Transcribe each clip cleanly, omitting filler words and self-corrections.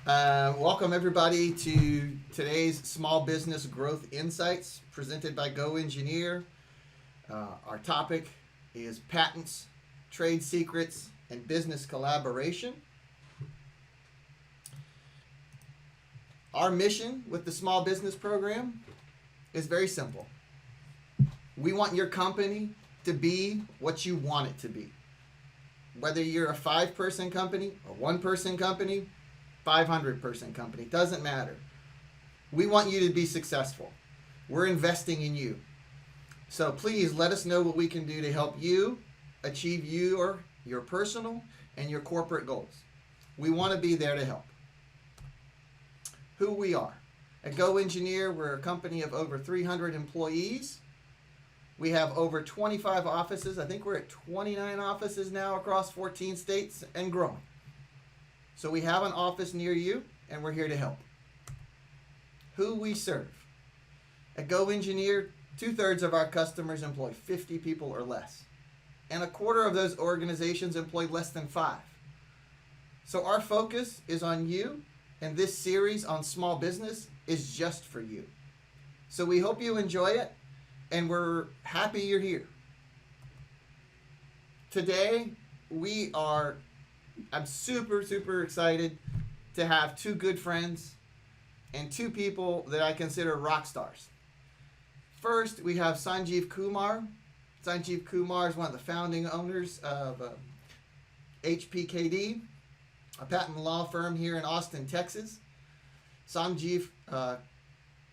Welcome everybody to today's Small Business Growth Insights presented by GoEngineer. Our topic is patents, trade secrets, and business collaboration. Our mission with the Small Business Program is very simple. We want your company to be what you want it to be. Whether you're a 5-person company, a 1-person company, 500-person company, doesn't matter. We want you to be successful. We're investing in you. So please let us know what we can do to help you achieve your personal and your corporate goals. We want to be there to help. Who we are. At GoEngineer, we're a company of over 300 employees. We have over 25 offices. I think we're at 29 offices now across 14 states and growing. So we have an office near you, and we're here to help. Who we serve. At GoEngineer, 2/3 of our customers employ 50 people or less. And 1/4 of those organizations employ less than 5. So our focus is on you, and this series on small business is just for you. So we hope you enjoy it, and we're happy you're here. Today, I'm super excited to have 2 good friends and 2 people that I consider rock stars. First, we have Sanjeev Kumar. Sanjeev Kumar is one of the founding owners of HPKD, a patent law firm here in Austin, Texas. Sanjeev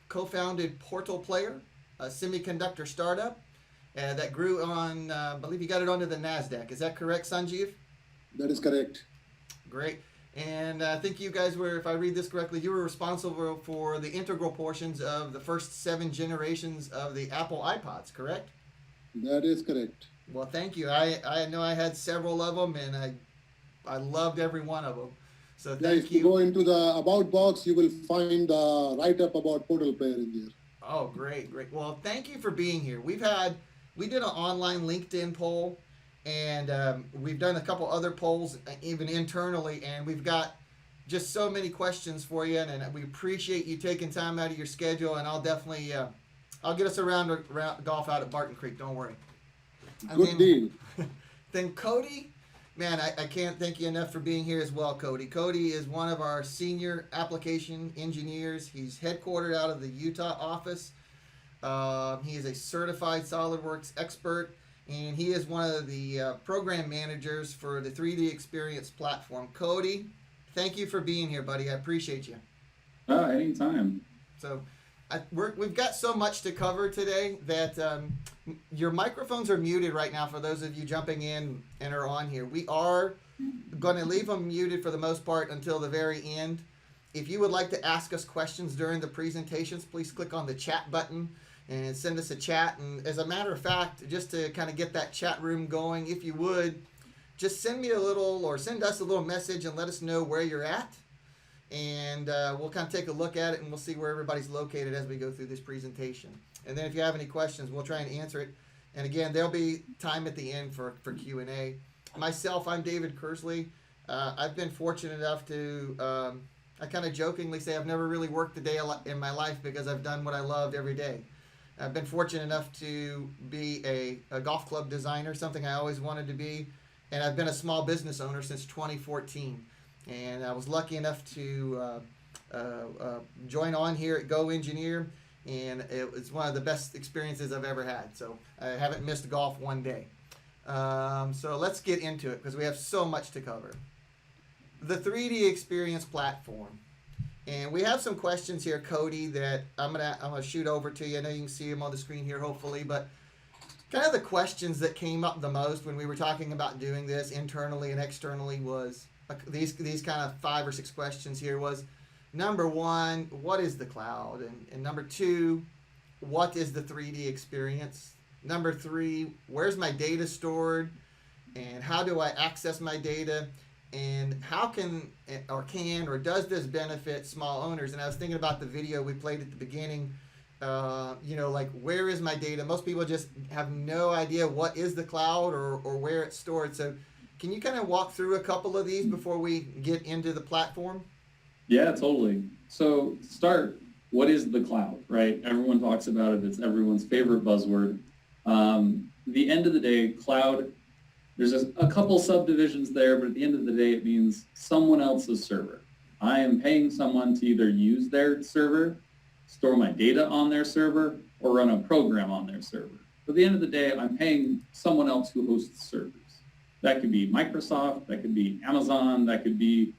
co-founded Portal Player, a semiconductor startup that grew on, I believe you got it onto the NASDAQ. Is that correct, Sanjeev? That is correct. Great. And I think you guys were, if I read this correctly, you were responsible for the integral portions of the first 7 generations of the Apple iPods, correct? That is correct. Well, thank you. I know I had several of them, and I loved every one of them. So thank If you. you go into the About box, you will find the write-up about Portal Player in there. Oh, great. Well, thank you for being here. We did an online LinkedIn poll, and we've done a couple other polls even internally, and we've got just so many questions for you, and we appreciate you taking time out of your schedule, and I'll definitely I'll get us around golf out at Barton Creek, don't worry. Good deal. Then Cody, man, I can't thank you enough for being here as well, Cody. Cody is one of our senior application engineers. He's headquartered out of the Utah office. He is a certified SolidWorks expert, and he is one of the program managers for the 3D Experience platform. Cody, thank you for being here, buddy. I appreciate you. Anytime. So we've got so much to cover today that your microphones are muted right now for those of you jumping in and are on here. We are going to leave them muted for the most part until the very end. If you would like to ask us questions during the presentations, please click on the chat button and send us a chat. And as a matter of fact, just to kind of get that chat room going, if you would, just send us a little message and let us know where you're at. And we'll kind of take a look at it, and we'll see where everybody's located as we go through this presentation. And then if you have any questions, we'll try and answer it. And again, there'll be time at the end for Q&A. Myself, I'm David Kersley. I've been fortunate enough to, I kind of jokingly say I've never really worked a day in my life because I've done what I loved every day. I've been fortunate enough to be a golf club designer, something I always wanted to be. And I've been a small business owner since 2014. And I was lucky enough to join on here at GoEngineer, and it was one of the best experiences I've ever had. So I haven't missed golf one day. So let's get into it because we have so much to cover. The 3D Experience platform. And we have some questions here, Cody, that I'm gonna shoot over to you. I know you can see them on the screen here, hopefully, but kind of the questions that came up the most when we were talking about doing this internally and externally was these kind of 5 or 6 questions here was, number 1, what is the cloud? And number 2, what is the 3D experience? Number 3, where's my data stored? And how do I access my data? And how can or does this benefit small owners? And I was thinking about the video we played at the beginning, like where is my data? Most people just have no idea what is the cloud or where it's stored. So can you kind of walk through a couple of these before we get into the platform? Yeah, totally. So start, what is the cloud, right? Everyone talks about it. It's everyone's favorite buzzword. The end of the day, cloud, there's a couple subdivisions there, but at the end of the day, it means someone else's server. I am paying someone to either use their server, store my data on their server, or run a program on their server. At the end of the day, I'm paying someone else who hosts servers. That could be Microsoft, that could be Amazon, that could be,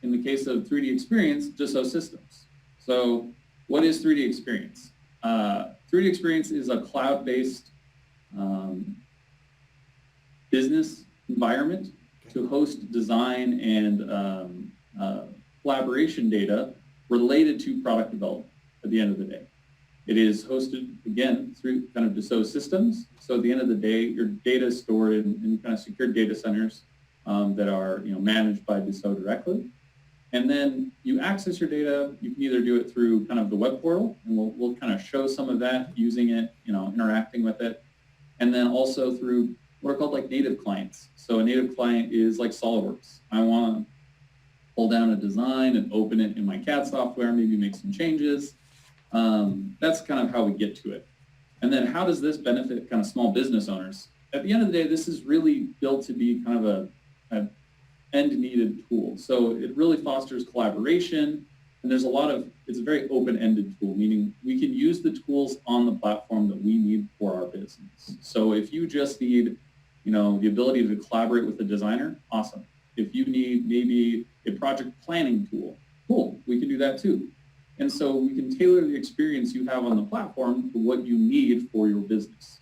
in the case of 3D Experience, Dassault Systems. So what is 3D Experience? 3D Experience is a cloud-based business environment to host design and collaboration data related to product development at the end of the day. It is hosted, again, through kind of Dassault Systems. So at the end of the day, your data is stored in kind of secure data centers that are managed by Dassault directly. And then you access your data. You can either do it through kind of the web portal, and we'll kind of show some of that, using it, interacting with it. And then also through what are called like native clients. So a native client is like Solidworks. I want to pull down a design and open it in my CAD software, maybe make some changes. That's kind of how we get to it. And then how does this benefit kind of small business owners? At the end of the day, this is really built to be kind of a end-needed tool. So it really fosters collaboration, and there's it's a very open-ended tool, meaning we can use the tools on the platform that we need for our business. So if you just need, the ability to collaborate with the designer, awesome. If you need maybe a project planning tool, cool, we can do that too. And so we can tailor the experience you have on the platform to what you need for your business.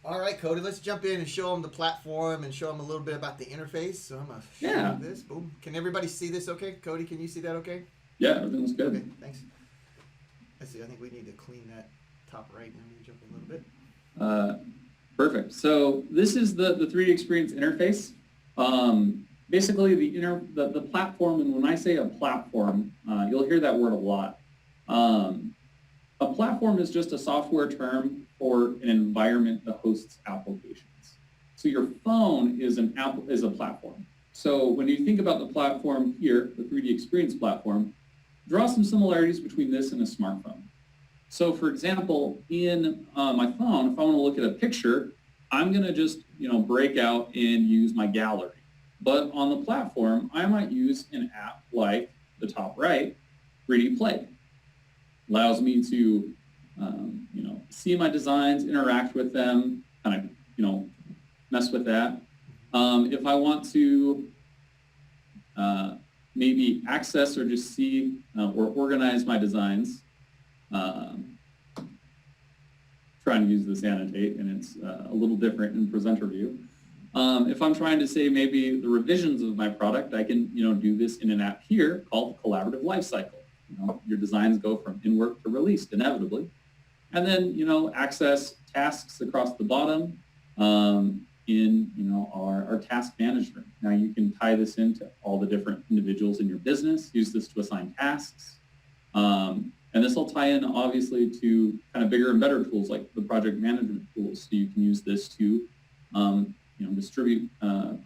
All right, Cody, let's jump in and show them the platform and show them a little bit about the interface. So I'm going to show you this. Boom. Can everybody see this okay? Cody, can you see that okay? Yeah, everything looks good. Okay, thanks. Let's see, I think we need to clean that top right. Let me jump a little bit. Perfect. So this is the 3D Experience interface. Basically, the platform, and when I say a platform, you'll hear that word a lot. A platform is just a software term for an environment that hosts applications. So your phone is a platform. So when you think about the platform here, the 3D Experience platform, draw some similarities between this and a smartphone. So for example, in my phone, if I want to look at a picture, I'm going to just break out and use my gallery. But on the platform, I might use an app like the top right, 3D Play. Allows me to see my designs, interact with them, kind of mess with that. If I want to maybe access or just see or organize my designs, trying to use this annotate, and it's a little different in presenter view. If I'm trying to say maybe the revisions of my product, I can do this in an app here called Collaborative Lifecycle. Your designs go from in-work to released inevitably. And then, access tasks across the bottom in, our task management. Now you can tie this into all the different individuals in your business, use this to assign tasks. And this will tie in obviously to kind of bigger and better tools like the project management tools. So you can use this to, distribute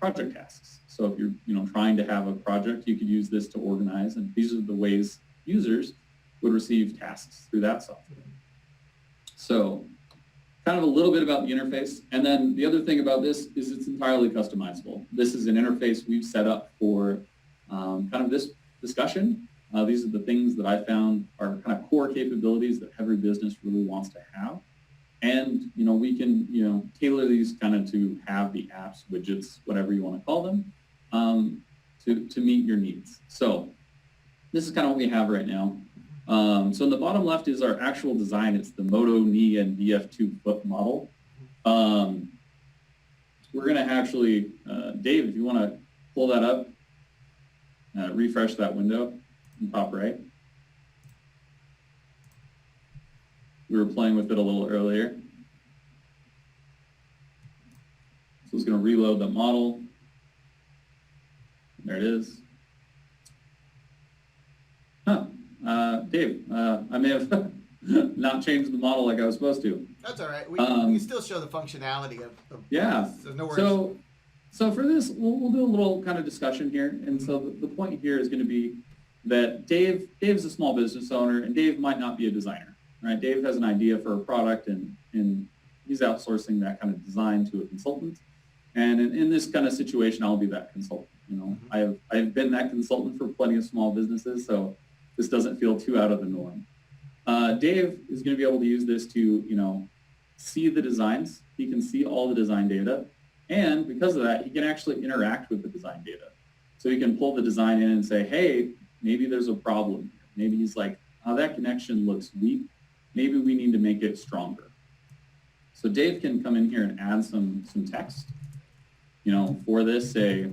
project tasks. So if you're, trying to have a project, you could use this to organize, and these are the ways users would receive tasks through that software. So kind of a little bit about the interface. And then the other thing about this is it's entirely customizable. This is an interface we've set up for kind of this discussion. These are the things that I found are kind of core capabilities that every business really wants to have. And, we can, tailor these kind of to have the apps, widgets, whatever you want to call them, to meet your needs. So this is kind of what we have right now. So in the bottom left is our actual design. It's the Moto knee and DF2 foot model. We're going to actually, Dave, if you want to pull that up, refresh that window in top right. We were playing with it a little earlier. So it's going to reload the model. There it is. Dave, I may have not changed the model like I was supposed to. That's all right. We can still show the functionality of yeah. this. There's no worries. So for this, we'll do a little kind of discussion here. And so the point here is going to be that Dave's a small business owner, and Dave might not be a designer, right? Dave has an idea for a product, and he's outsourcing that kind of design to a consultant. And in this kind of situation, I'll be that consultant. You know, I've been that consultant for plenty of small businesses, so this doesn't feel too out of the norm. Dave is going to be able to use this to, you know, see the designs. He can see all the design data, and because of that, he can actually interact with the design data. So he can pull the design in and say, hey, maybe there's a problem here. Maybe he's like, oh, that connection looks weak. Maybe we need to make it stronger. So Dave can come in here and add some text. You know, for this, say,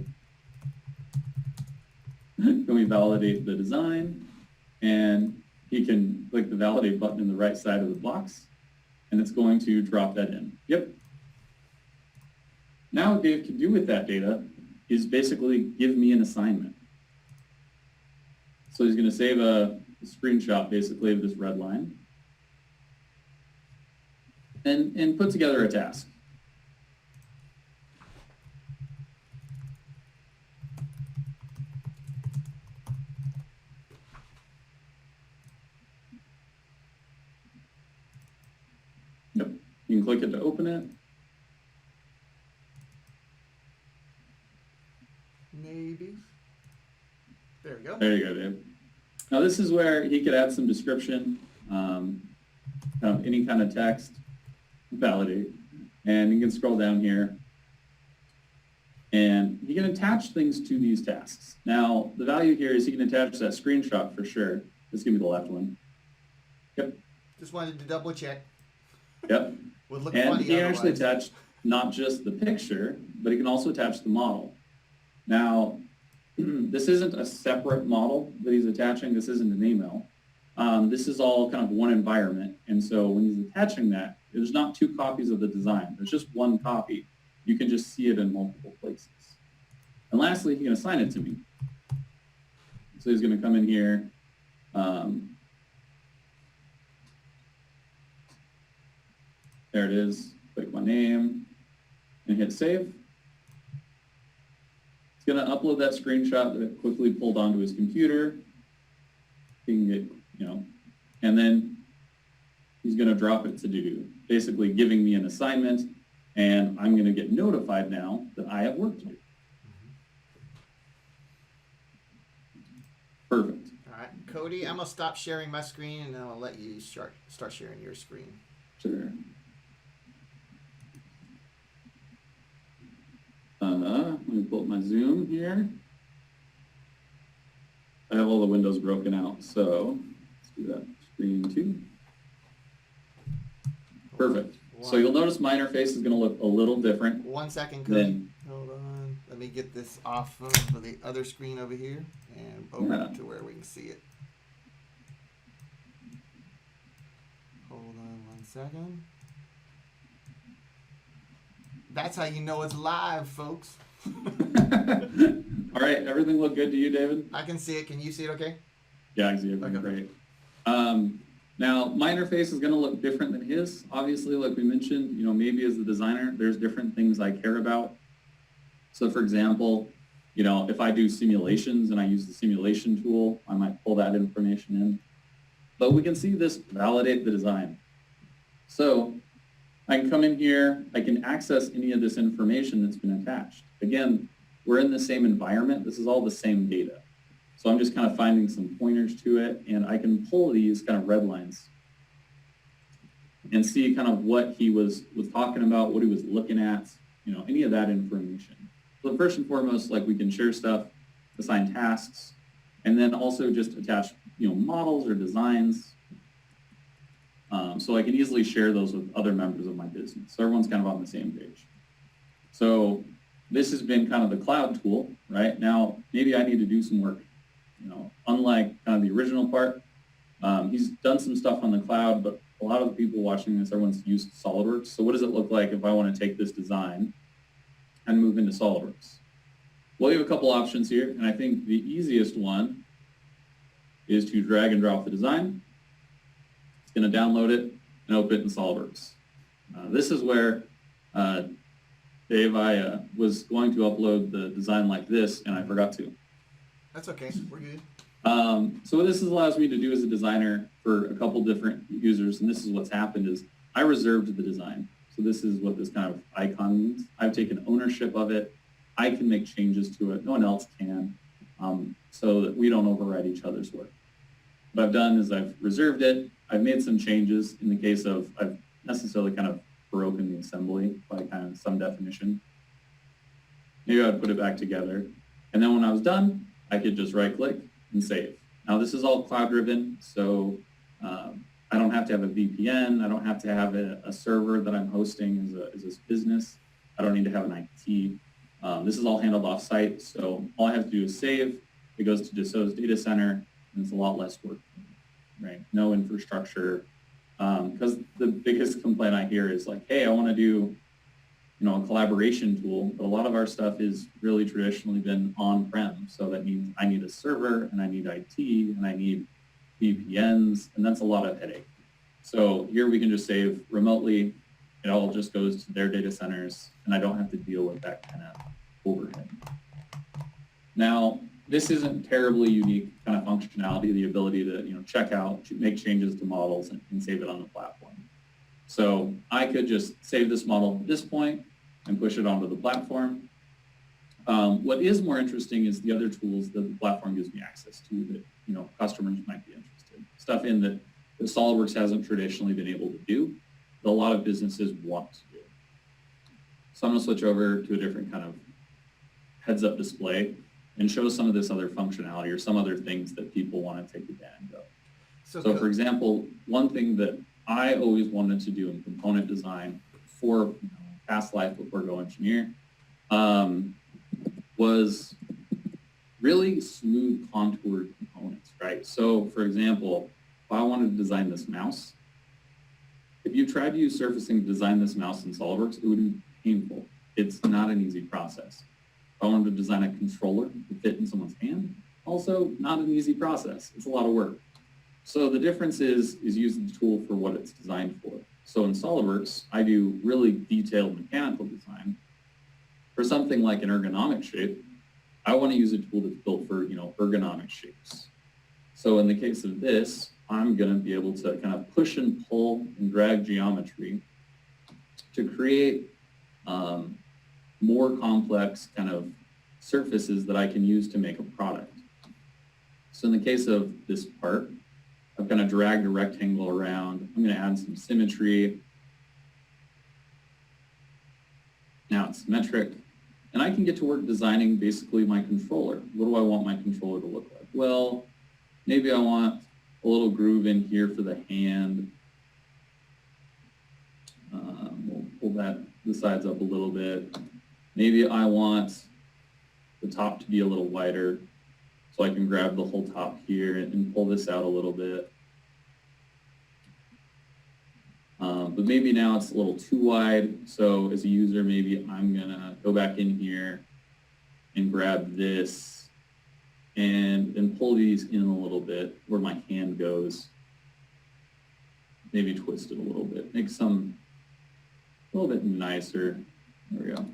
can we validate the design? And he can click the validate button in the right side of the box, and it's going to drop that in. Yep. Now what Dave can do with that data is basically give me an assignment. So he's going to save a screenshot basically of this red line and put together a task. Yep. You can click it to open it. Maybe. There we go. There you go, Dave. Now this is where he could add some description, kind of any kind of text, validate, and you can scroll down here, and you can attach things to these tasks. Now the value here is you can attach that screenshot for sure. Let's give me the left one. Yep. Just wanted to double check. Yep. Would look And funny he can actually otherwise. attach not just the picture, but he can also attach the model. Now, this isn't a separate model that he's attaching. This isn't an email. This is all kind of one environment. And so when he's attaching that, there's not two copies of the design. There's just one copy. You can just see it in multiple places. And lastly, he can assign it to me. So he's going to come in here. There it is. Click my name and hit save. He's going to upload that screenshot that it quickly pulled onto his computer. He can get, you know, and then he's going to drop it to do, basically giving me an assignment, and I'm going to get notified now that I have work to do. Perfect. All right, Cody, I'm going to stop sharing my screen, and then I'll let you start sharing your screen. Sure. Let me pull up my Zoom here. I have all the windows broken out, so let's do that. Screen 2. Perfect. So you'll notice my interface is going to look a little different. 1 second, Cody. Hold on. Let me get this off of the other screen over here and over to where we can see it. Hold on 1 second. That's how you know it's live, folks. All right, everything look good to you, David? I can see it. Can you see it okay? Yeah, I can see everything great. Now, my interface is going to look different than his. Obviously, like we mentioned, you know, maybe as the designer, there's different things I care about. So, for example, you know, if I do simulations and I use the simulation tool, I might pull that information in. But we can see this validate the design. So I can come in here, I can access any of this information that's been attached. Again, we're in the same environment. This is all the same data. So I'm just kind of finding some pointers to it, and I can pull these kind of red lines and see kind of what he was talking about, what he was looking at, you know, any of that information. So first and foremost, like we can share stuff, assign tasks, and then also just attach, you know, models or designs. So I can easily share those with other members of my business. So everyone's kind of on the same page. So this has been kind of the cloud tool, right? Now, maybe I need to do some work. You know, unlike kind of the original part, he's done some stuff on the cloud, but a lot of the people watching this, everyone's used Solidworks. So what does it look like if I want to take this design and move into Solidworks? Well, you have a couple options here, and I think the easiest one is to drag and drop the design. It's going to download it and open it in SolidWorks. This is where Dave, I was going to upload the design like this, and I forgot to. That's okay. We're good. So what this allows me to do as a designer for a couple different users, and this is what's happened, is I reserved the design. So this is what this kind of icon means. I've taken ownership of it. I can make changes to it. No one else can, so that we don't override each other's work. What I've done is I've reserved it. I've made some changes in the case of I've necessarily kind of broken the assembly by kind of some definition. Maybe I would put it back together. And then when I was done, I could just right click and save. Now this is all cloud driven, so I don't have to have a VPN. I don't have to have a server that I'm hosting as a business. I don't need to have an IT. This is all handled off site, so all I have to do is save. It goes to Dassault's data center, and it's a lot less work, right? No infrastructure. Because the biggest complaint I hear is like, hey, I want to do, a collaboration tool, but a lot of our stuff is really traditionally been on-prem. So that means I need a server, and I need IT, and I need VPNs, and that's a lot of headache. So here we can just save remotely. It all just goes to their data centers, and I don't have to deal with that kind of overhead. Now, this isn't terribly unique kind of functionality, the ability to check out, make changes to models, and save it on the platform. So I could just save this model at this point and push it onto the platform. What is more interesting is the other tools that the platform gives me access to that customers might be interested. Stuff in that SolidWorks hasn't traditionally been able to do, that a lot of businesses want to do. So I'm going to switch over to a different kind of heads-up display and show some of this other functionality or some other things that people want to take advantage of. So for example, one thing that I always wanted to do in component design for past life before GoEngineer was really smooth contoured components, right? So for example, if I wanted to design this mouse, if you tried to use surfacing to design this mouse in SolidWorks, it would be painful. It's not an easy process. If I wanted to design a controller to fit in someone's hand, also not an easy process. It's a lot of work. So the difference is using the tool for what it's designed for. So in SolidWorks, I do really detailed mechanical design. For something like an ergonomic shape, I want to use a tool that's built for ergonomic shapes. So in the case of this, I'm going to be able to kind of push and pull and drag geometry to create more complex kind of surfaces that I can use to make a product. So in the case of this part, I've kind of dragged a rectangle around. I'm going to add some symmetry. Now it's symmetric. And I can get to work designing basically my controller. What do I want my controller to look like? Well, maybe I want a little groove in here for the hand. We'll pull the sides up a little bit. Maybe I want the top to be a little wider, so I can grab the whole top here and pull this out a little bit. But maybe now it's a little too wide. So as a user, maybe I'm gonna go back in here and grab this and pull these in a little bit where my hand goes. Maybe twist it a little bit, make some a little bit nicer. There we go.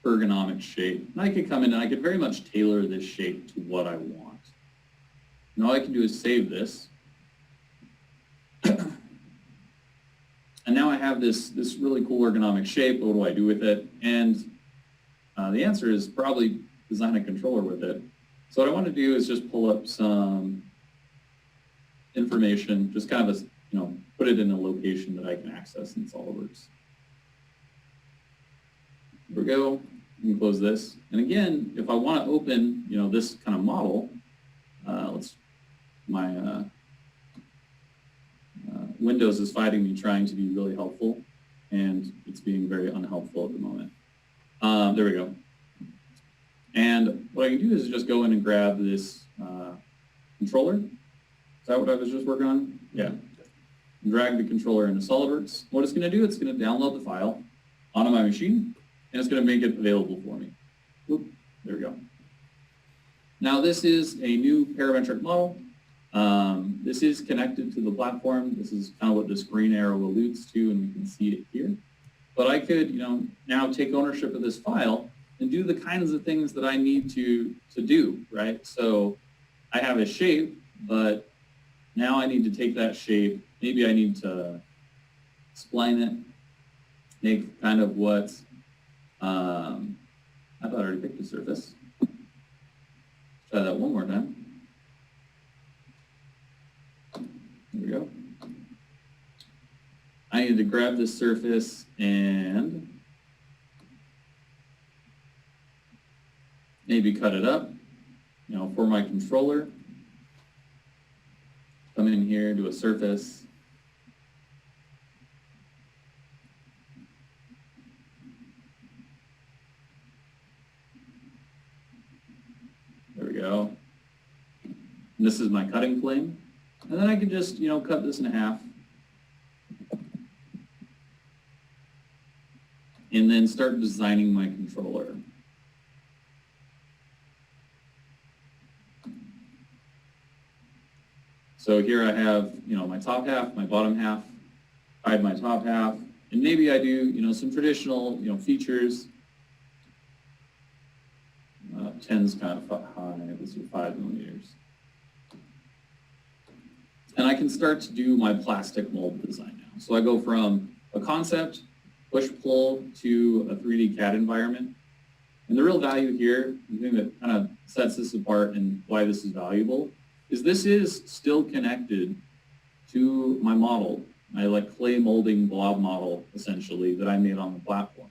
Ergonomic shape. And I could come in and I could very much tailor this shape to what I want. And all I can do is save this. And now I have this really cool ergonomic shape. What do I do with it? And the answer is probably design a controller with it. So what I want to do is just pull up some information, just kind of put it in a location that I can access in SolidWorks. There we go. You can close this. And again, if I want to open, this kind of model, Windows is fighting me trying to be really helpful, and it's being very unhelpful at the moment. There we go. And what I can do is just go in and grab this controller. Is that what I was just working on? Yeah. And drag the controller into SolidWorks. What it's going to do, it's going to download the file onto my machine, and it's going to make it available for me. Oop, there we go. Now this is a new parametric model. This is connected to the platform. This is kind of what this green arrow alludes to, and we can see it here. but I could, now take ownership of this file and do the kinds of things that I need to do, right? So I have a shape, but now I need to take that shape. Maybe I need to spline it, make kind of what, I thought I already picked the surface. Try that one more time. There we go. I need to grab this surface and maybe cut it up, for my controller. Come in here, do a surface. There we go. And this is my cutting plane. And then I can just, cut this in half. And then start designing my controller. So here I have, my top half, my bottom half, hide my top half, and maybe I do, some traditional, features. 10's kind of high, let's do 5 millimeters. And I can start to do my plastic mold design now. So I go from a concept, push-pull, to a 3D CAD environment. And the real value here, the thing that kind of sets this apart and why this is valuable, is this is still connected to my model, my clay molding blob model, essentially, that I made on the platform.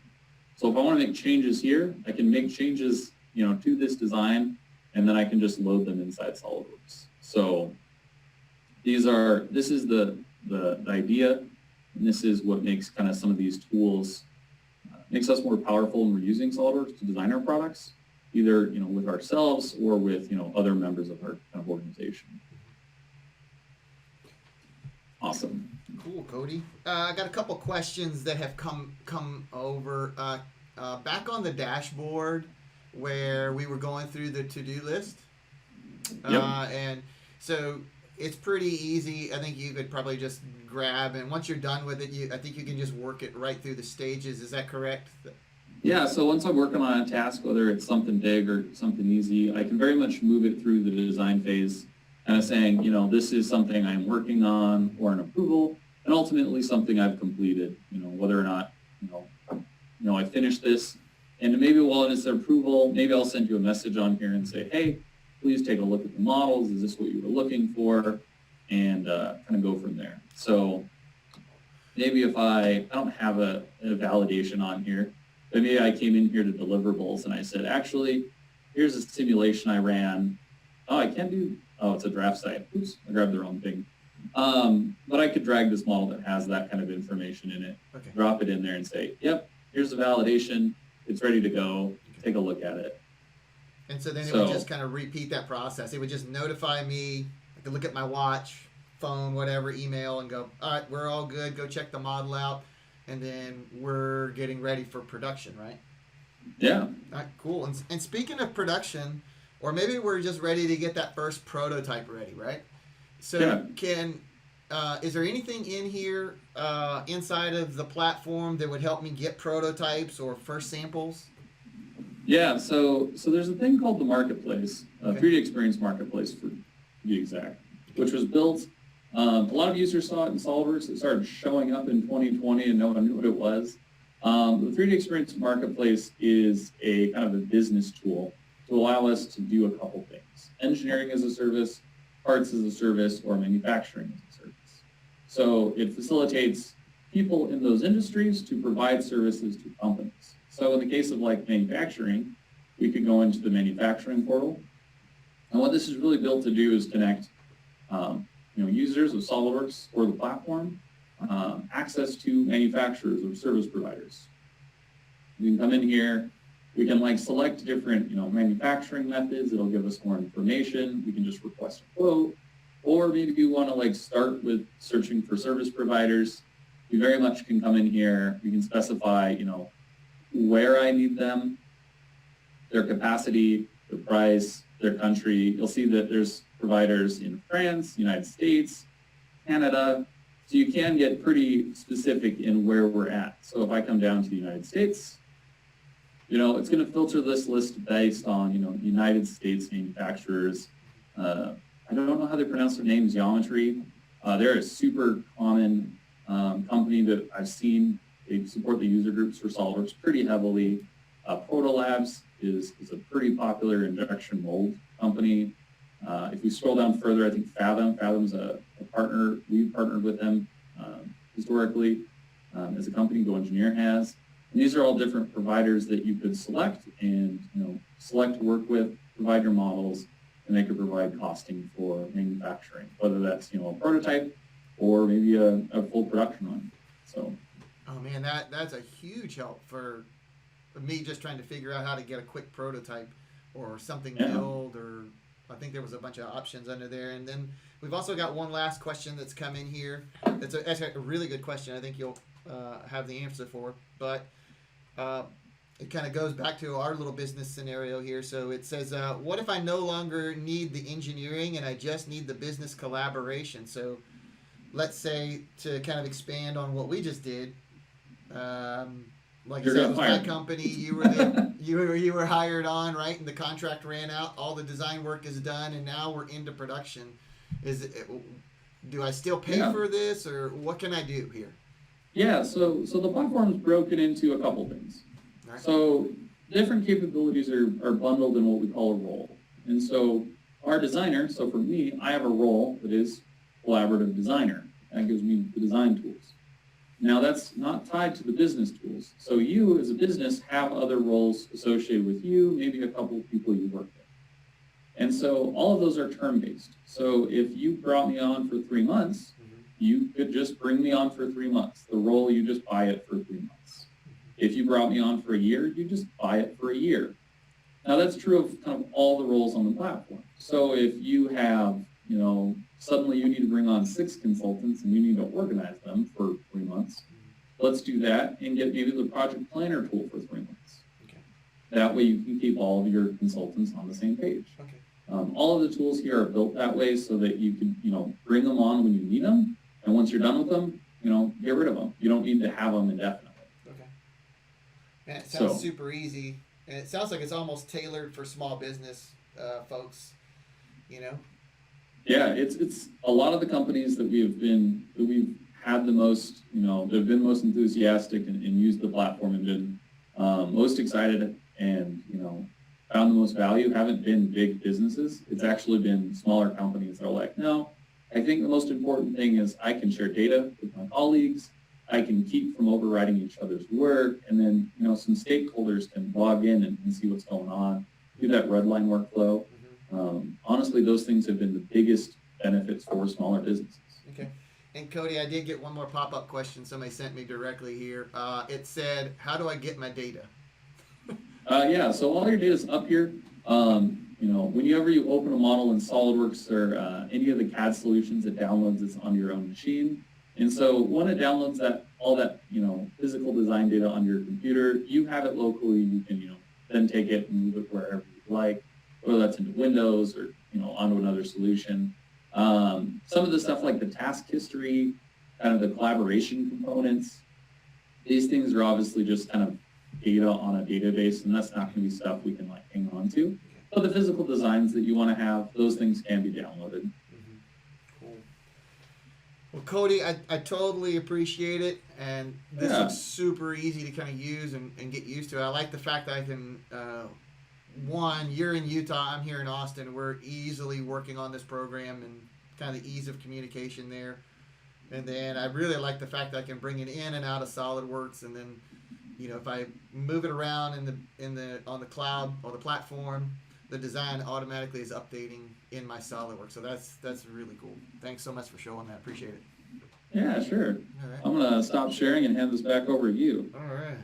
So if I want to make changes here, I can make changes, to this design, and then I can just load them inside SolidWorks. So this is the idea, and this is what makes kind of some of these tools, makes us more powerful when we're using SolidWorks to design our products, either with ourselves or with other members of our kind of organization. Awesome. Cool, Cody. I got a couple questions that have come over. Back on the dashboard where we were going through the to-do list. Yep. And so it's pretty easy. I think you could probably just grab, and once you're done with it, I think you can just work it right through the stages. Is that correct? Yeah, so once I'm working on a task, whether it's something big or something easy, I can very much move it through the design phase, kind of saying, this is something I'm working on or an approval, and ultimately something I've completed, whether or not, I finished this. And maybe while it's an approval, maybe I'll send you a message on here and say, hey, please take a look at the models. Is this what you were looking for? And kind of go from there. So maybe if I don't have a validation on here, but maybe I came in here to deliverables and I said, actually, here's a simulation I ran. Oh, I can't do, it's a draft site. Oops, I grabbed the wrong thing. But I could drag this model that has that kind of information in it, Okay. Drop it in there and say, yep, here's the validation. It's ready to go. Take a look at it. And so then it would just kind of repeat that process. It would just notify me. I could look at my watch, phone, whatever, email, and go, all right, we're all good. Go check the model out. And then we're getting ready for production, right? Yeah. All right, cool. And speaking of production, or maybe we're just ready to get that first prototype ready, right? So is there anything in here inside of the platform that would help me get prototypes or first samples? Yeah, so there's a thing called the Marketplace, Okay. 3D Experience Marketplace to be exact, which was built, a lot of users saw it in SolidWorks. It started showing up in 2020 and no one knew what it was. The 3D Experience Marketplace is a kind of a business tool to allow us to do a couple things. Engineering as a service, parts as a service, or manufacturing as a service. So it facilitates people in those industries to provide services to companies. So in the case of manufacturing, we could go into the manufacturing portal. And what this is really built to do is connect users of SolidWorks or the platform, access to manufacturers or service providers. We can come in here, we can select different manufacturing methods. It'll give us more information. We can just request a quote. Or maybe you want to start with searching for service providers. You very much can come in here. You can specify, where I need them, their capacity, their price, their country. You'll see that there's providers in France, United States, Canada, So you can get pretty specific in where we're at. So if I come down to the United States, it's going to filter this list based on, United States manufacturers. I don't know how they pronounce their names, Geometry. They're a super common company that I've seen. They support the user groups for SolidWorks pretty heavily. Protolabs is a pretty popular injection mold company. If we scroll down further, I think Fathom's a partner. We've partnered with them historically as a company. GoEngineer has. And these are all different providers that you could select and select to work with, provide your models, and they could provide costing for manufacturing, whether that's a prototype or maybe a full production run. So. Oh man, that's a huge help for me just trying to figure out how to get a quick prototype or something built, or I think there was a bunch of options under there. And then we've also got one last question that's come in here. That's a really good question. I think you'll have the answer for, but it kind of goes back to our little business scenario here. So it says, what if I no longer need the engineering and I just need the business collaboration? So let's say, to kind of expand on what we just did, like I said, it was my company. You were you were hired on, right? And the contract ran out. All the design work is done, and now we're into production. Do I still pay for this, or what can I do here? Yeah. So the platform is broken into a couple things. Right. So different capabilities are bundled in what we call a role. And so our designer. So for me, I have a role that is collaborative designer. That gives me the design tools. Now that's not tied to the business tools. So you as a business have other roles associated with you, maybe a couple of people you work with. And so all of those are term-based. So if you brought me on for 3 months, you could just bring me on for 3 months. The role, you just buy it for 3 months. If you brought me on for a year, you just buy it for a year. Now that's true of kind of all the roles on the platform. So if you have, suddenly you need to bring on 6 consultants and you need to organize them for 3 months, let's do that and get maybe the project planner tool for 3 months. Okay. That way you can keep all of your consultants on the same page. Okay. All of the tools here are built that way so that you can, bring them on when you need them, and once you're done with them, get rid of them. You don't need to have them indefinitely. Okay. Man, it sounds super easy, and it sounds like it's almost tailored for small business folks. Yeah, it's a lot of the companies that we've had the most, that have been most enthusiastic and used the platform and been most excited and found the most value haven't been big businesses. It's actually been smaller companies that are like, no, I think the most important thing is I can share data with my colleagues. I can keep from overriding each other's work, and then some stakeholders can log in and see what's going on, do that red line workflow. Honestly, those things have been the biggest benefits for smaller businesses. Okay. And Cody, I did get one more pop-up question somebody sent me directly here. It said, how do I get my data? So all your data is up here. Whenever you open a model in SolidWorks or any of the CAD solutions, it downloads it on your own machine. And so when it downloads all that physical design data on your computer, you have it locally. You can then take it and move it wherever you'd like, whether that's into Windows or onto another solution. Some of the stuff like the task history, kind of the collaboration components, these things are obviously just kind of data on a database, and that's not going to be stuff we can hang on to. But the physical designs that you want to have, those things can be downloaded. Mm-hmm. Cool. Well, Cody, I totally appreciate it, and this looks super easy to kind of use and get used to. I like the fact that I can, you're in Utah, I'm here in Austin. We're easily working on this program and kind of the ease of communication there. And then I really like the fact that I can bring it in and out of SolidWorks, and then if I move it around on the cloud or the platform, the design automatically is updating in my SolidWorks. So that's really cool. Thanks so much for showing that. Appreciate it. Yeah, sure. All right. I'm gonna stop sharing and hand this back over to you. All right.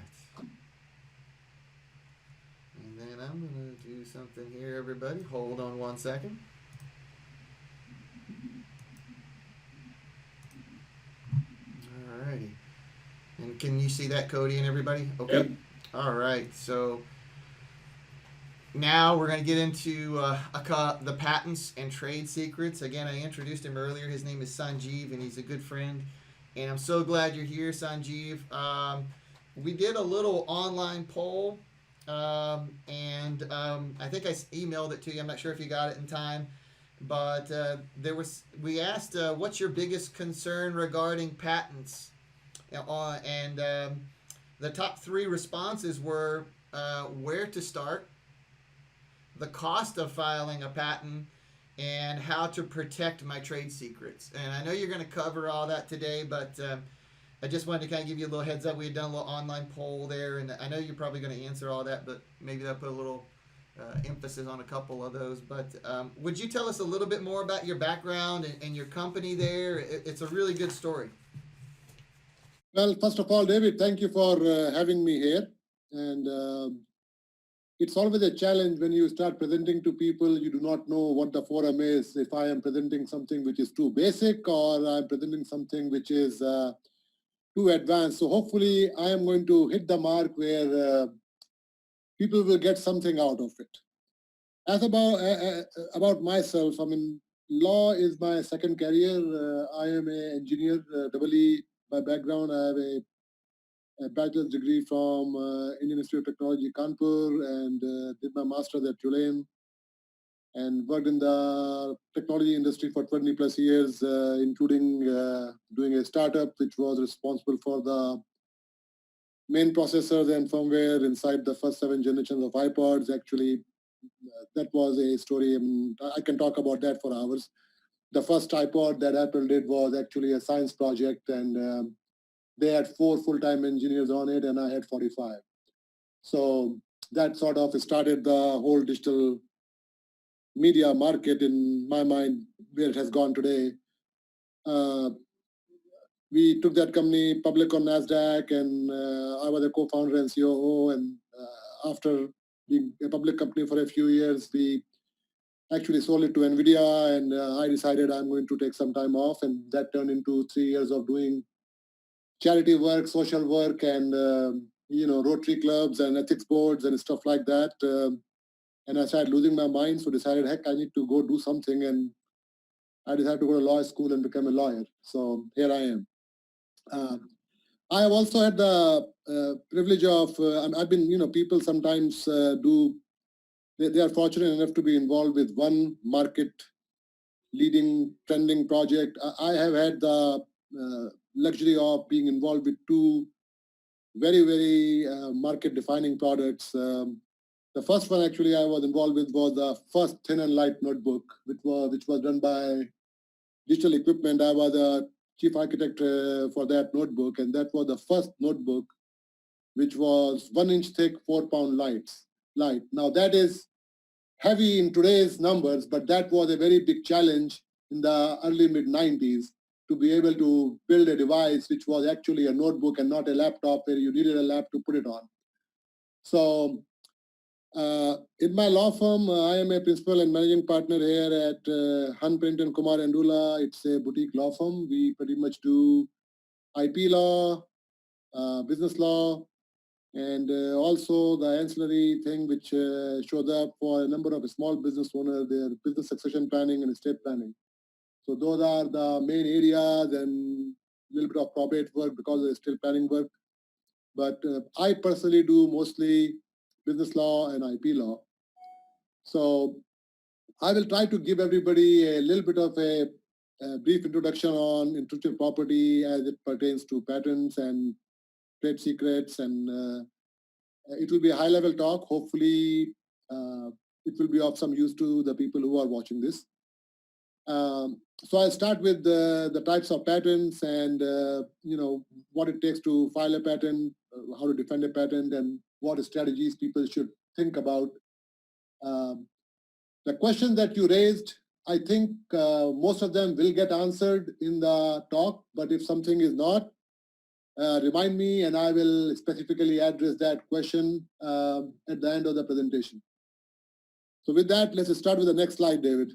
And then I'm gonna do something here, everybody. Hold on one second. All righty. And can you see that, Cody and everybody? Okay. Yep. All right. So now we're going to get into the patents and trade secrets. Again, I introduced him earlier. His name is Sanjeev, and he's a good friend. And I'm so glad you're here, Sanjeev. We did a little online poll, and I think I emailed it to you. I'm not sure if you got it in time, but we asked, what's your biggest concern regarding patents? And the top three responses were where to start, the cost of filing a patent, and how to protect my trade secrets. And I know you're going to cover all that today, but I just wanted to kind of give you a little heads up. We had done a little online poll there, and I know you're probably going to answer all that, but maybe I'll put a little emphasis on a couple of those. But would you tell us a little bit more about your background and your company there? It's a really good story. Well, first of all, David, thank you for having me here. And it's always a challenge when you start presenting to people, you do not know what the forum is. If I am presenting something which is too basic or I'm presenting something which is too advanced. So hopefully I am going to hit the mark where people will get something out of it. As about myself, I mean, law is my second career. I am an engineer, double E by background. I have a bachelor's degree from Indian Institute of Technology, Kanpur, and did my master's at Tulane, and worked in the technology industry for 20 plus years, including doing a startup which was responsible for the main processors and firmware inside the first 7 generations of iPods. Actually, that was a story. I mean, I can talk about that for hours. The first iPod that Apple did was actually a science project, and they had 4 full-time engineers on it, and I had 45. So that sort of started the whole digital media market in my mind, where it has gone today. We took that company public on NASDAQ, and I was a co-founder and COO. And after being a public company for a few years, we actually sold it to NVIDIA, and I decided I'm going to take some time off, and that turned into 3 years of doing charity work, social work, and Rotary clubs and ethics boards and stuff like that. And I started losing my mind, so decided, heck, I need to go do something, and I decided to go to law school and become a lawyer. So here I am. I have also had the privilege of, I've been, people sometimes they are fortunate enough to be involved with one market leading trending project. I have had the luxury of being involved with 2 very, very market defining products. The first one actually I was involved with was the first thin and light notebook, which was done by Digital Equipment. I was a chief architect for that notebook, and that was the first notebook which was 1 inch thick, 4-pound light. Now that is heavy in today's numbers, but that was a very big challenge in the early mid-90s to be able to build a device which was actually a notebook and not a laptop where you needed a lap to put it on. So in my law firm, I am a principal and managing partner here at Hunt, Pennington, Kumar and Dula. It's a boutique law firm. We pretty much do IP law, business law, and also the ancillary thing which shows up for a number of small business owners, their business succession planning and estate planning. So those are the main areas, and a little bit of probate work because of estate planning work. But I personally do mostly business law and IP law. So I will try to give everybody a little bit of a brief introduction on intellectual property as it pertains to patents and trade secrets, and it will be a high-level talk. Hopefully, it will be of some use to the people who are watching this. So I'll start with the types of patents and what it takes to file a patent, how to defend a patent, and what strategies people should think about. The question that you raised, I think most of them will get answered in the talk, but if something is not, remind me and I will specifically address that question at the end of the presentation. So with that, let's start with the next slide, David.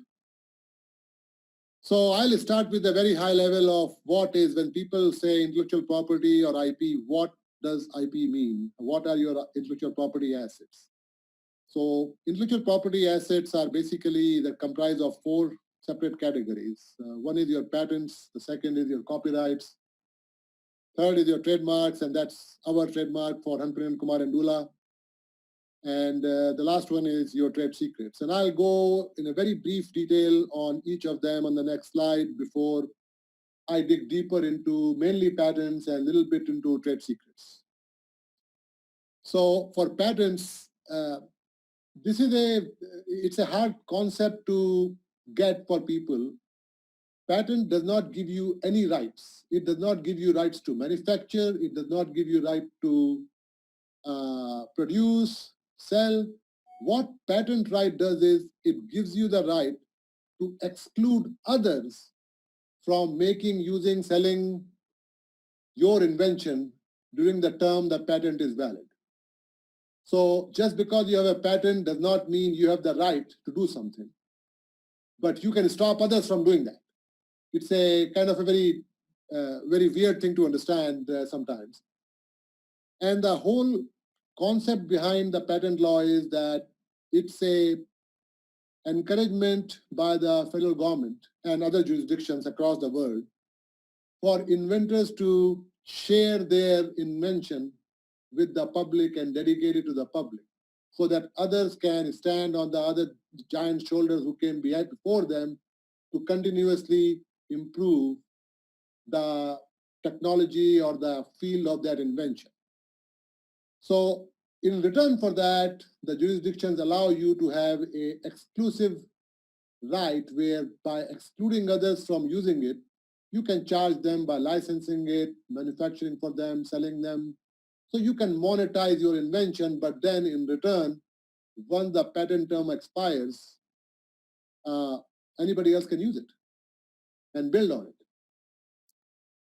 So I'll start with a very high level of what is, when people say intellectual property or IP, what does IP mean? What are your intellectual property assets? So intellectual property assets are basically that comprise of 4 separate categories. One is your patents, the second is your copyrights, Third is your trademarks, and that's our trademark for Hanprin Kumar and Dula. And the last one is your trade secrets. And I'll go in a very brief detail on each of them on the next slide before I dig deeper into mainly patents and a little bit into trade secrets. So for patents, it's a hard concept to get for people. Patent does not give you any rights. It does not give you rights to manufacture. It does not give you right to produce, sell. What patent right does is it gives you the right to exclude others from making, using, selling your invention during the term the patent is valid. So just because you have a patent does not mean you have the right to do something, but you can stop others from doing that. It's a kind of a very weird thing to understand sometimes. And the whole concept behind the patent law is that it's a encouragement by the federal government and other jurisdictions across the world for inventors to share their invention with the public and dedicate it to the public so that others can stand on the other giant shoulders who came before them to continuously improve the technology or the field of that invention. So in return for that, the jurisdictions allow you to have an exclusive right where by excluding others from using it, you can charge them by licensing it, manufacturing for them, selling them. So you can monetize your invention, but then in return, once the patent term expires, anybody else can use it and build on it.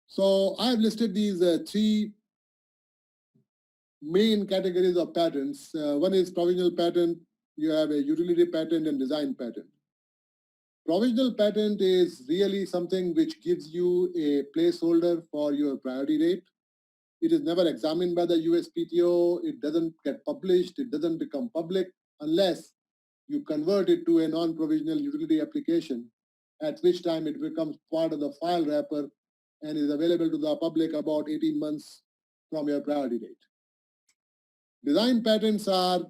So I've listed these three main categories of patents. One is provisional patent, you have a utility patent and design patent. Provisional patent is really something which gives you a placeholder for your priority date. It is never examined by the USPTO. It doesn't get published. It doesn't become public unless you convert it to a non-provisional utility application, at which time it becomes part of the file wrapper and is available to the public about 18 months from your priority date. Design patents are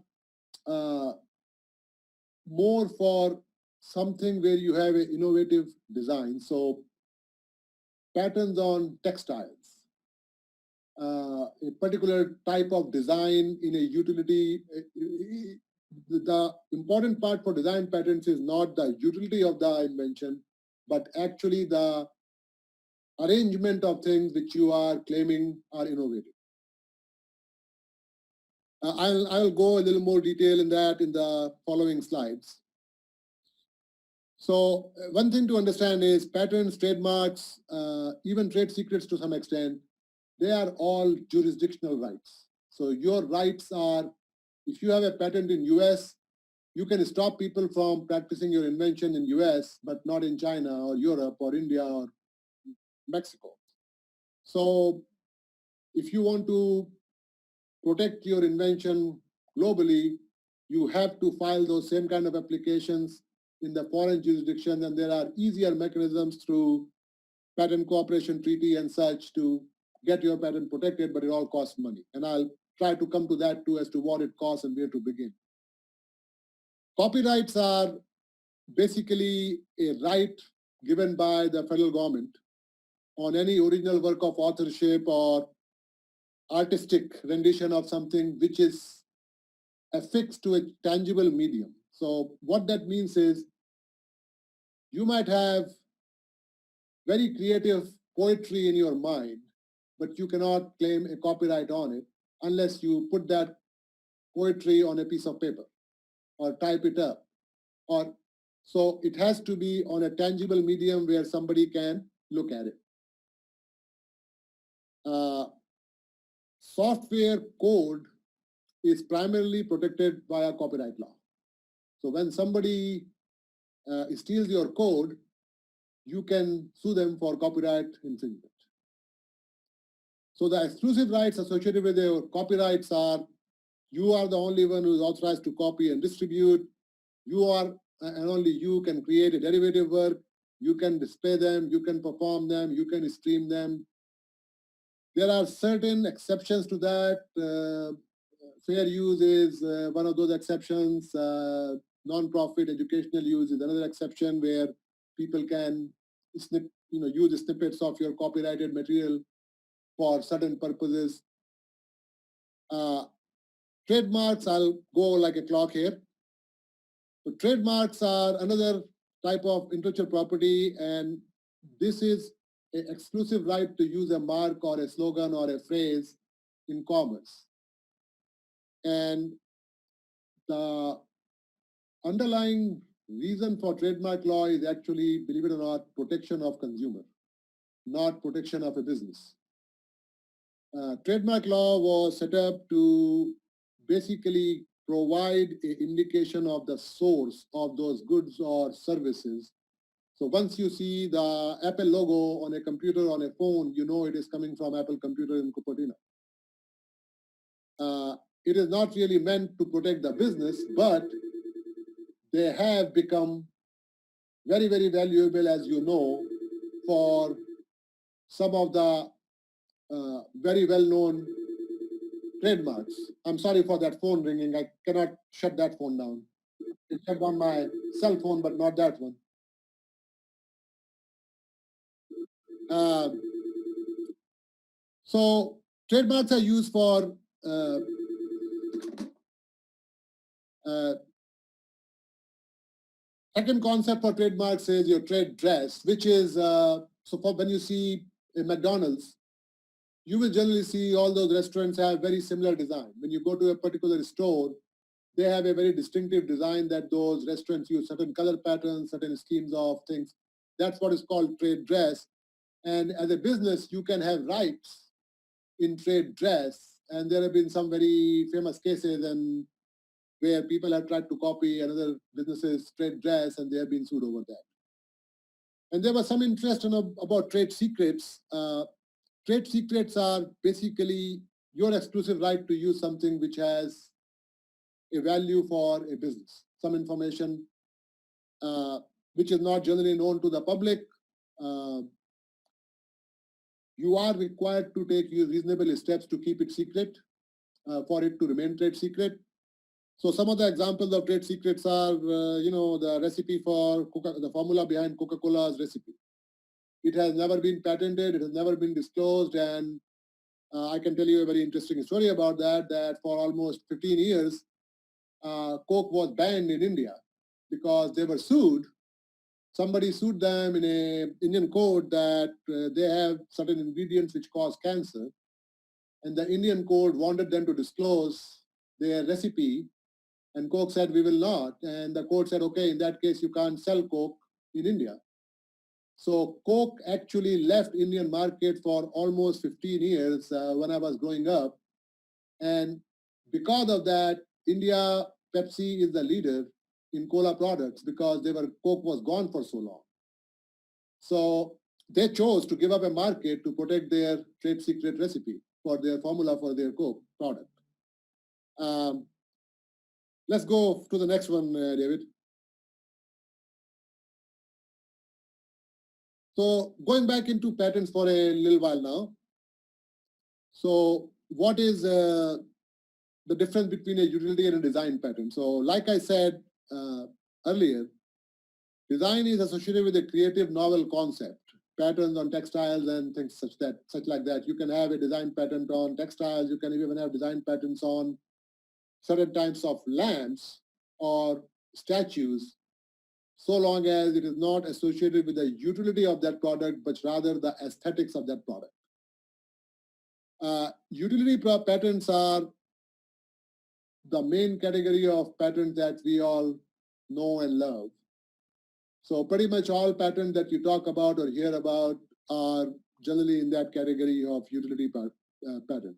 more for something where you have an innovative design. So patents on textiles, a particular type of design in a utility. The important part for design patents is not the utility of the invention, but actually the arrangement of things which you are claiming are innovative. I'll go a little more detail in that in the following slides. So one thing to understand is patents, trademarks, even trade secrets to some extent, they are all jurisdictional rights. So your rights are, if you have a patent in US, you can stop people from practicing your invention in US, but not in China or Europe or India or Mexico. So if you want to protect your invention globally, you have to file those same kind of applications in the foreign jurisdiction, and there are easier mechanisms through patent cooperation treaty and such to get your patent protected, but it all costs money. And I'll try to come to that too as to what it costs and where to begin. Copyrights are basically a right given by the federal government on any original work of authorship or artistic rendition of something which is affixed to a tangible medium. So what that means is you might have very creative poetry in your mind, but you cannot claim a copyright on it unless you put that poetry on a piece of paper or type it up. Or so it has to be on a tangible medium where somebody can look at it. Software code is primarily protected by a copyright law. So when somebody steals your code, you can sue them for copyright infringement. So the exclusive rights associated with your copyrights are, you are the only one who is authorized to copy and distribute. You are, and only you can create a derivative work. You can display them, you can perform them, you can stream them. There are certain exceptions to that. Fair use is one of those exceptions. Non-profit educational use is another exception where people can use snippets of your copyrighted material for certain purposes. Trademarks, I'll go like a clock here. So trademarks are another type of intellectual property, and this is an exclusive right to use a mark or a slogan or a phrase in commerce. And the underlying reason for trademark law is actually, believe it or not, protection of consumer, not protection of a business. Trademark law was set up to basically provide an indication of the source of those goods or services. So once you see the Apple logo on a computer, on a phone, you know it is coming from Apple Computer in Cupertino. It is not really meant to protect the business, but they have become very, very valuable, as you know, for some of the very well-known trademarks. I'm sorry for that phone ringing. I cannot shut that phone down. It's shut on my cell phone, but not that one. So trademarks are used for second concept for trademarks is your trade dress, which is so for when you see a McDonald's, you will generally see all those restaurants have very similar design. When you go to a particular store, they have a very distinctive design that those restaurants use, certain color patterns, certain schemes of things. That's what is called trade dress. And as a business, you can have rights in trade dress. And there have been some very famous cases and where people have tried to copy another business's trade dress and they have been sued over that. And there was some interest about trade secrets. Trade secrets are basically your exclusive right to use something which has a value for a business, some information which is not generally known to the public. You are required to take reasonable steps to keep it secret, for it to remain trade secret. So some of the examples of trade secrets are, the recipe for the formula behind Coca-Cola's recipe. It has never been patented, it has never been disclosed, and I can tell you a very interesting story about that, that for almost 15 years, Coke was banned in India because they were sued. Somebody sued them in an Indian court that they have certain ingredients which cause cancer, and the Indian court wanted them to disclose their recipe, and Coke said, we will not. And the court said, okay, in that case, you can't sell Coke in India. So Coke actually left Indian market for almost 15 years when I was growing up. And because of that, India, Pepsi is the leader in cola products because Coke was gone for so long. So they chose to give up a market to protect their trade secret recipe for their formula for their Coke product. Let's go to the next one, David. So going back into patents for a little while now. So what is the difference between a utility and a design patent? So like I said earlier, design is associated with a creative novel concept, patterns on textiles and things such like that. You can have a design patent on textiles. You can even have design patents on certain types of lamps or statues, so long as it is not associated with the utility of that product, but rather the aesthetics of that product. Utility patents are the main category of patents that we all know and love. So pretty much all patents that you talk about or hear about are generally in that category of utility patent.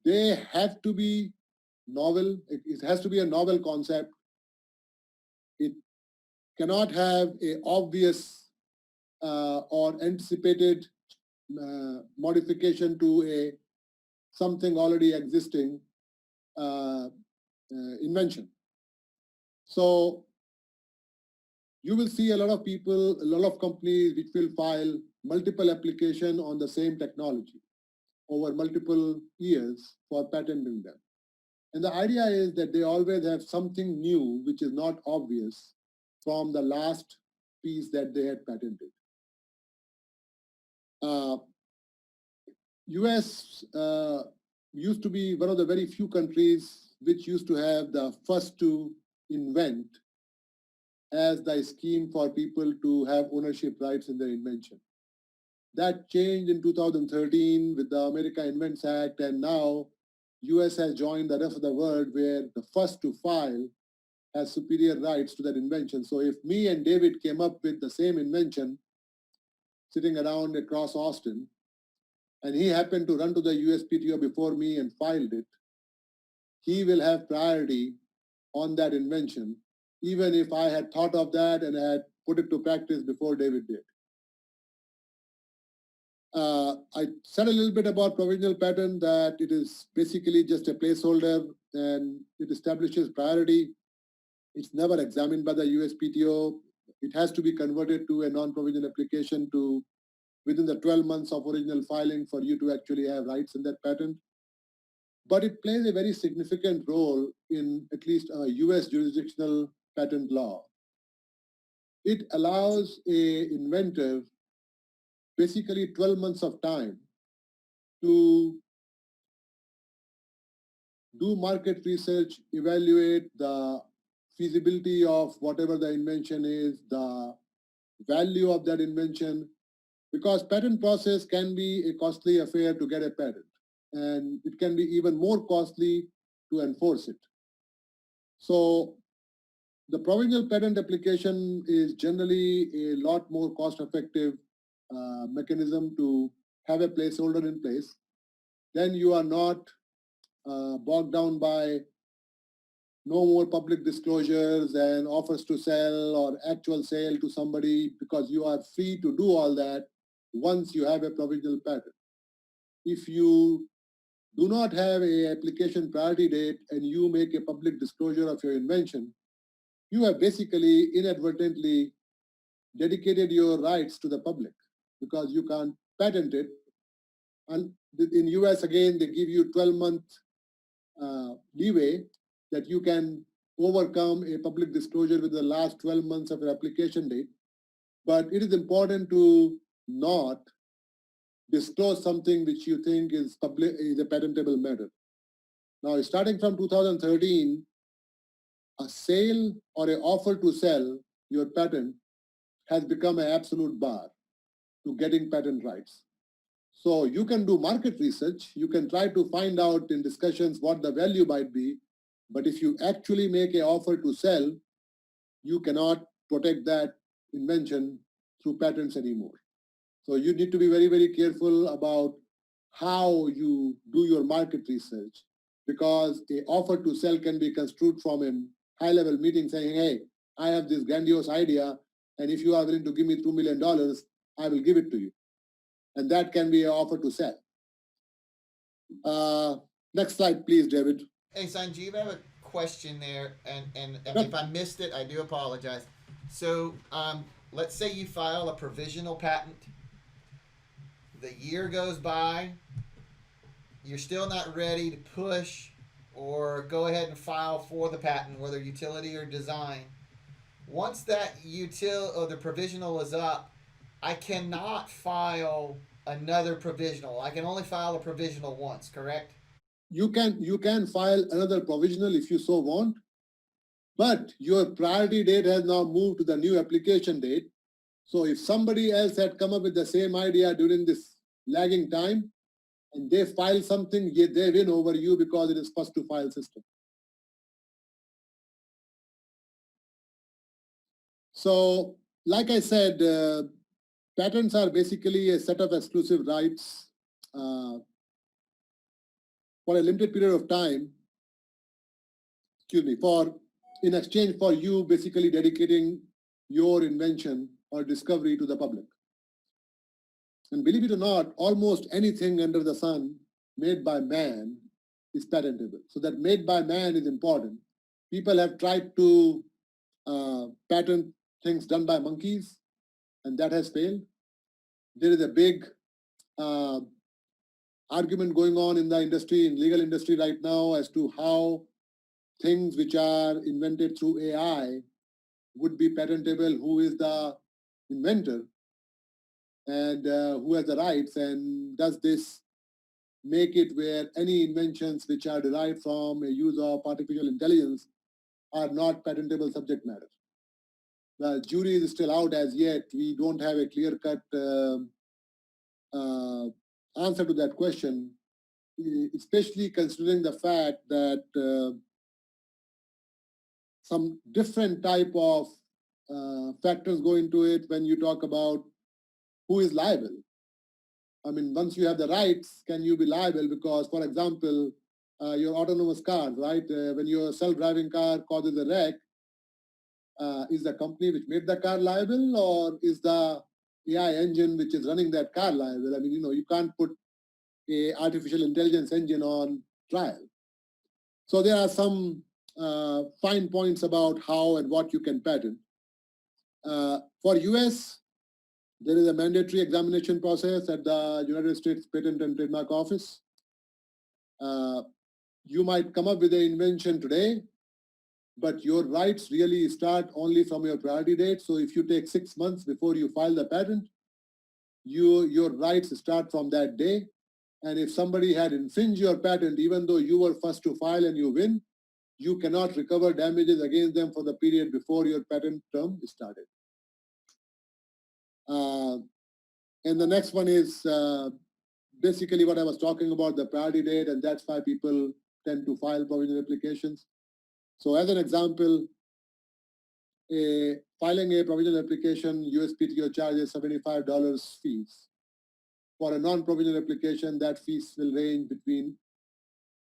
They have to be novel. It has to be a novel concept. It cannot have a obvious or anticipated modification to something already existing invention. So you will see a lot of people, a lot of companies which will file multiple application on the same technology over multiple years for patenting them. And the idea is that they always have something new which is not obvious from the last piece that they had patented. US used to be one of the very few countries which used to have the first to invent as the scheme for people to have ownership rights in their invention. That changed in 2013 with the America Invents Act, and now US has joined the rest of the world where the first to file has superior rights to that invention. So if me and David came up with the same invention sitting around across Austin, and he happened to run to the USPTO before me and filed it, he will have priority on that invention, even if I had thought of that and had put it to practice before David did. I said a little bit about provisional patent, that it is basically just a placeholder and it establishes priority. It's never examined by the USPTO. It has to be converted to a non-provisional application to within the 12 months of original filing for you to actually have rights in that patent. But it plays a very significant role in at least US jurisdictional patent law. It allows a inventor basically 12 months of time to do market research, evaluate the feasibility of whatever the invention is, the value of that invention, because patent process can be a costly affair to get a patent, and it can be even more costly to enforce it. So the provisional patent application is generally a lot more cost-effective mechanism to have a placeholder in place. Then you are not bogged down by no more public disclosures and offers to sell or actual sale to somebody, because you are free to do all that once you have a provisional patent. If you do not have a application priority date and you make a public disclosure of your invention, you have basically inadvertently dedicated your rights to the public, because you can't patent it. And in US, again, they give you 12-month leeway that you can overcome a public disclosure with the last 12 months of your application date. But it is important to not disclose something which you think is a patentable matter. Now, starting from 2013, a sale or an offer to sell your patent has become an absolute bar to getting patent rights. So you can do market research, you can try to find out in discussions what the value might be, but if you actually make an offer to sell, you cannot protect that invention through patents anymore. So you need to be very, very careful about how you do your market research, because an offer to sell can be construed from a high-level meeting saying, hey, I have this grandiose idea, and if you are willing to give me $2 million, I will give it to you. And that can be an offer to sell. Next slide, please, David. Hey, Sanjeev, I have a question there, and if I missed it, I do apologize. So let's say you file a provisional patent. The year goes by. You're still not ready to push or go ahead and file for the patent, whether utility or design. Once that the provisional is up, I cannot file another provisional. I can only file a provisional once, correct? You can file another provisional if you so want, but your priority date has now moved to the new application date. So if somebody else had come up with the same idea during this lagging time and they file something, they win over you because it is first to file system. So like I said, patents are basically a set of exclusive rights for a limited period of time, in exchange for you basically dedicating your invention or discovery to the public. And believe it or not, almost anything under the sun made by man is patentable. So that made by man is important. People have tried to patent things done by monkeys, and that has failed. there is a big argument going on in the industry, in legal industry right now, as to how things which are invented through AI would be patentable, who is the inventor, and who has the rights, and does this make it where any inventions which are derived from a use of artificial intelligence are not patentable subject matter. The jury is still out as yet. We don't have a clear-cut answer to that question, especially considering the fact that some different type of factors go into it when you talk about who is liable. I mean, once you have the rights, can you be liable? Because, for example, your autonomous cars, right? When your self-driving car causes a wreck, is the company which made the car liable, or is the AI engine which is running that car liable? I mean, you can't put a artificial intelligence engine on trial. So there are some fine points about how and what you can patent. For US, there is a mandatory examination process at the United States Patent and Trademark Office. You might come up with an invention today, but your rights really start only from your priority date. So if you take 6 months before you file the patent, your rights start from that day. And if somebody had infringed your patent, even though you were first to file and you win, you cannot recover damages against them for the period before your patent term started. And the next one is basically what I was talking about, the priority date, and that's why people tend to file provisional applications. So as an example, filing a provisional application, USPTO charges $75 fees. For a non-provisional application, that fees will range between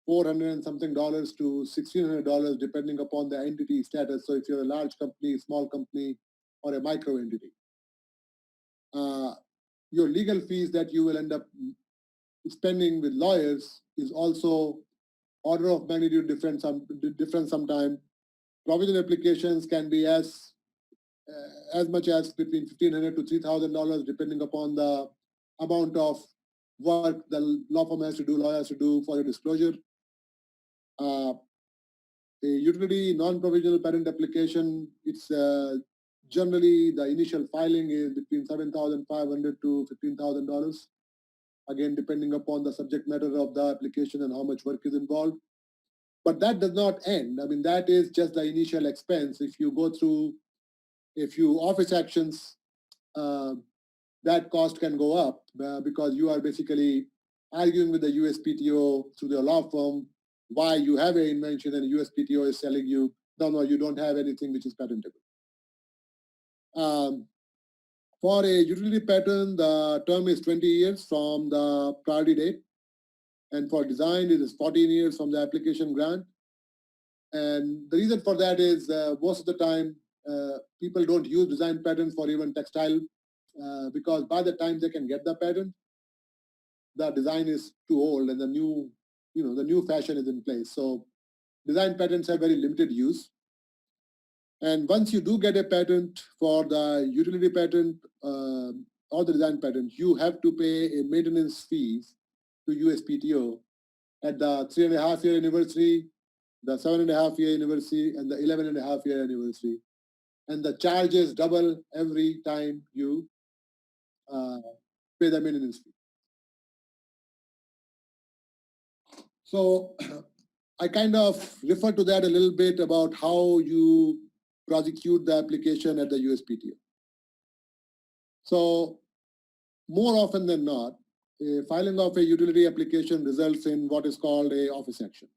$400 and something to $1,600, depending upon the entity status. So if you're a large company, small company, or a micro entity. Your legal fees that you will end up spending with lawyers is also order of magnitude different sometimes. Provisional applications can be as much as between $1,500 to $3,000, depending upon the amount of work the law firm has to do, lawyer has to do for your disclosure. A utility non-provisional patent application, it's generally the initial filing is between $7,500 to $15,000. Again, depending upon the subject matter of the application and how much work is involved. But that does not end. I mean, that is just the initial expense. If you go through a few office actions, that cost can go up because you are basically arguing with the USPTO through the law firm why you have an invention, and USPTO is telling you, no, you don't have anything which is patentable. For a utility patent, the term is 20 years from the priority date. And for design, it is 14 years from the application grant. And the reason for that is most of the time, people don't use design patents for even textile because by the time they can get the patent, the design is too old and the new fashion is in place. So design patents have very limited use. And once you do get a patent for the utility patent or the design patent, you have to pay a maintenance fees to USPTO at the 3.5-year anniversary, the 7.5-year anniversary, and the 11.5-year anniversary. And the charges double every time you pay the maintenance fee. So I kind of refer to that a little bit about how you prosecute the application at the USPTO. So more often than not, filing of a utility application results in what is called a office action,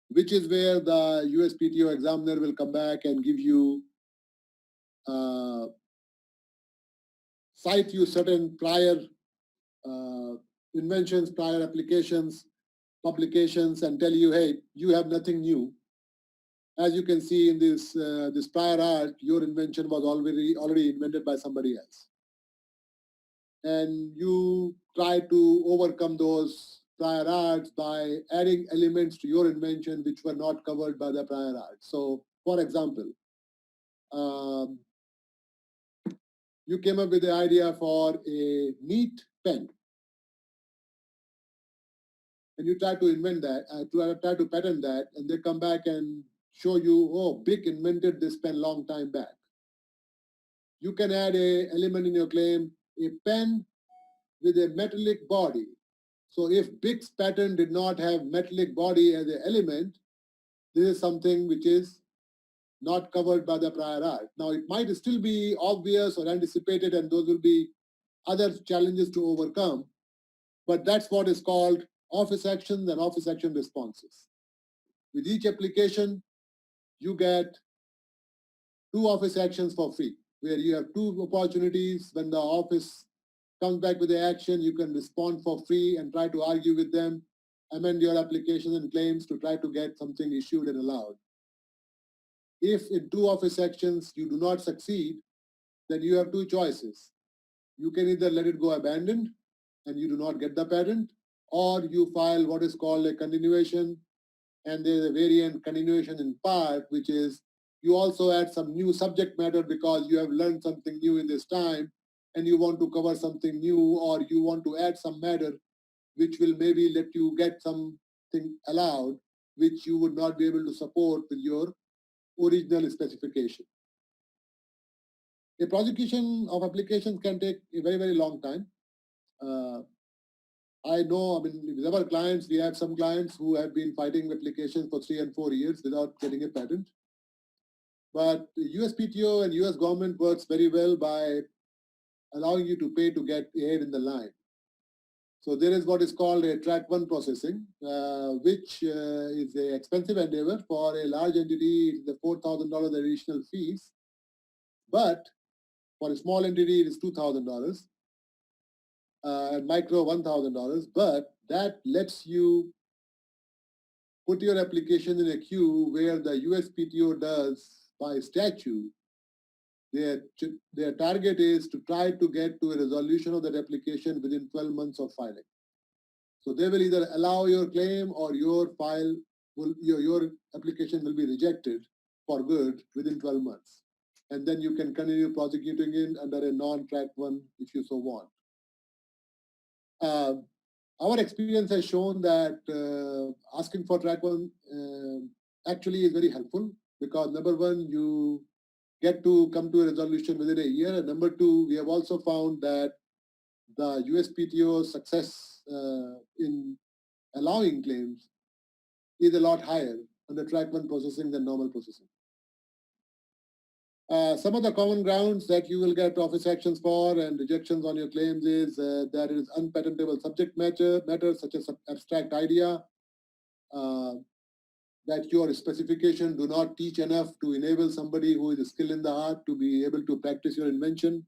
which is where the USPTO examiner will come back and give you, cite you certain prior inventions, prior applications, publications, and tell you, hey, you have nothing new. As you can see in this prior art, your invention was already invented by somebody else. And you try to overcome those prior arts by adding elements to your invention which were not covered by the prior art. So, for example, you came up with the idea for a neat pen. And you try to invent that, try to patent that, and they come back and show you, oh, Bic invented this pen long time back. You can add a element in your claim, a pen with a metallic body. So if Bic's patent did not have metallic body as an element, this is something which is not covered by the prior art. Now, it might still be obvious or anticipated, and those will be other challenges to overcome, but that's what is called office actions and office action responses. With each application, you get 2 office actions for free, where you have 2 opportunities. When the office comes back with the action, you can respond for free and try to argue with them, amend your application and claims to try to get something issued and allowed. If in 2 office actions you do not succeed, then you have 2 choices. You can either let it go abandoned and you do not get the patent, or you file what is called a continuation, and there's a variant continuation in part, which is you also add some new subject matter because you have learned something new in this time and you want to cover something new, or you want to add some matter which will maybe let you get something allowed which you would not be able to support with your original specification. A prosecution of applications can take a very, very long time. I know, with our clients, we have some clients who have been fighting applications for 3 and 4 years without getting a patent. But the USPTO and US government works very well by allowing you to pay to get ahead in the line. So there is what is called a track 1 processing, which is an expensive endeavor. For a large entity, it's the $4,000 additional fees. But for a small entity, it is $2,000. And micro $1,000. But that lets you put your application in a queue where the USPTO does by statute. Their target is to try to get to a resolution of that application within 12 months of filing. So they will either allow your claim or your application will be rejected for good within 12 months. And then you can continue prosecuting it under a non-track 1 if you so want. Our experience has shown that asking for track 1 actually is very helpful, because number 1, you get to come to a resolution within a year, and number 2, we have also found that the USPTO success in allowing claims is a lot higher under track 1 processing than normal processing. Some of the common grounds that you will get office actions for and rejections on your claims is that it is unpatentable subject matter such as abstract idea, that your specification do not teach enough to enable somebody who is skilled in the art to be able to practice your invention,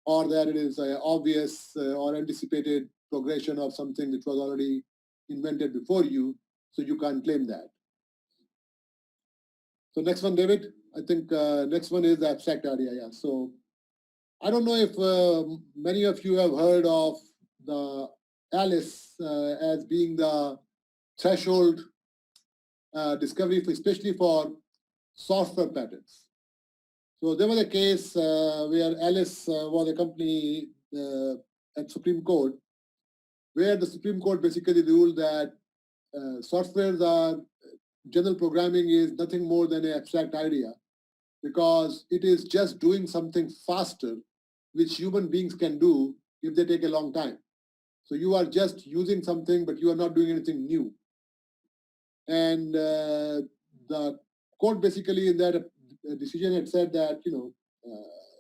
or that it is an obvious or anticipated progression of something which was already invented before you, so you can't claim that. So next one, David. I think next one is the abstract idea. Yeah. So I don't know if many of you have heard of the ALICE as being the threshold discovery, especially for software patents. So there was a case where ALICE was a company at Supreme Court, where the Supreme Court basically ruled that softwares are general programming is nothing more than an abstract idea, because it is just doing something faster, which human beings can do if they take a long time. So you are just using something, but you are not doing anything new. And the court basically in that decision had said that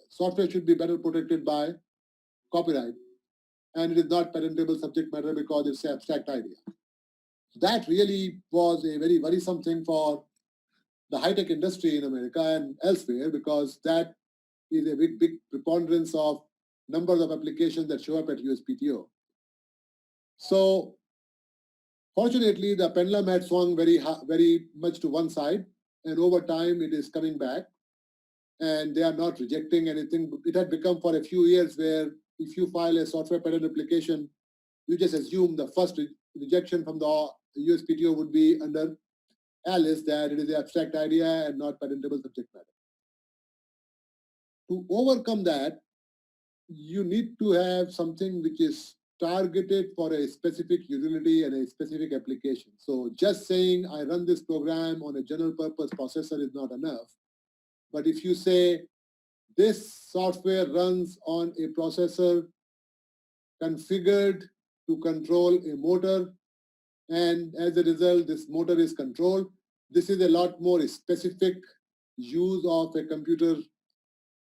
software should be better protected by copyright, and it is not patentable subject matter because it's an abstract idea. That really was a very worrisome thing for the high-tech industry in America and elsewhere, because that is a big preponderance of numbers of applications that show up at USPTO. So fortunately, the pendulum had swung very much to one side, and over time it is coming back, and they are not rejecting anything. It had become for a few years where if you file a software patent application, you just assume the first rejection from the USPTO would be under ALICE, that it is an abstract idea and not patentable subject matter. To overcome that, you need to have something which is targeted for a specific utility and a specific application. So just saying I run this program on a general purpose processor is not enough. But if you say this software runs on a processor configured to control a motor, and as a result, this motor is controlled, this is a lot more specific use of a computer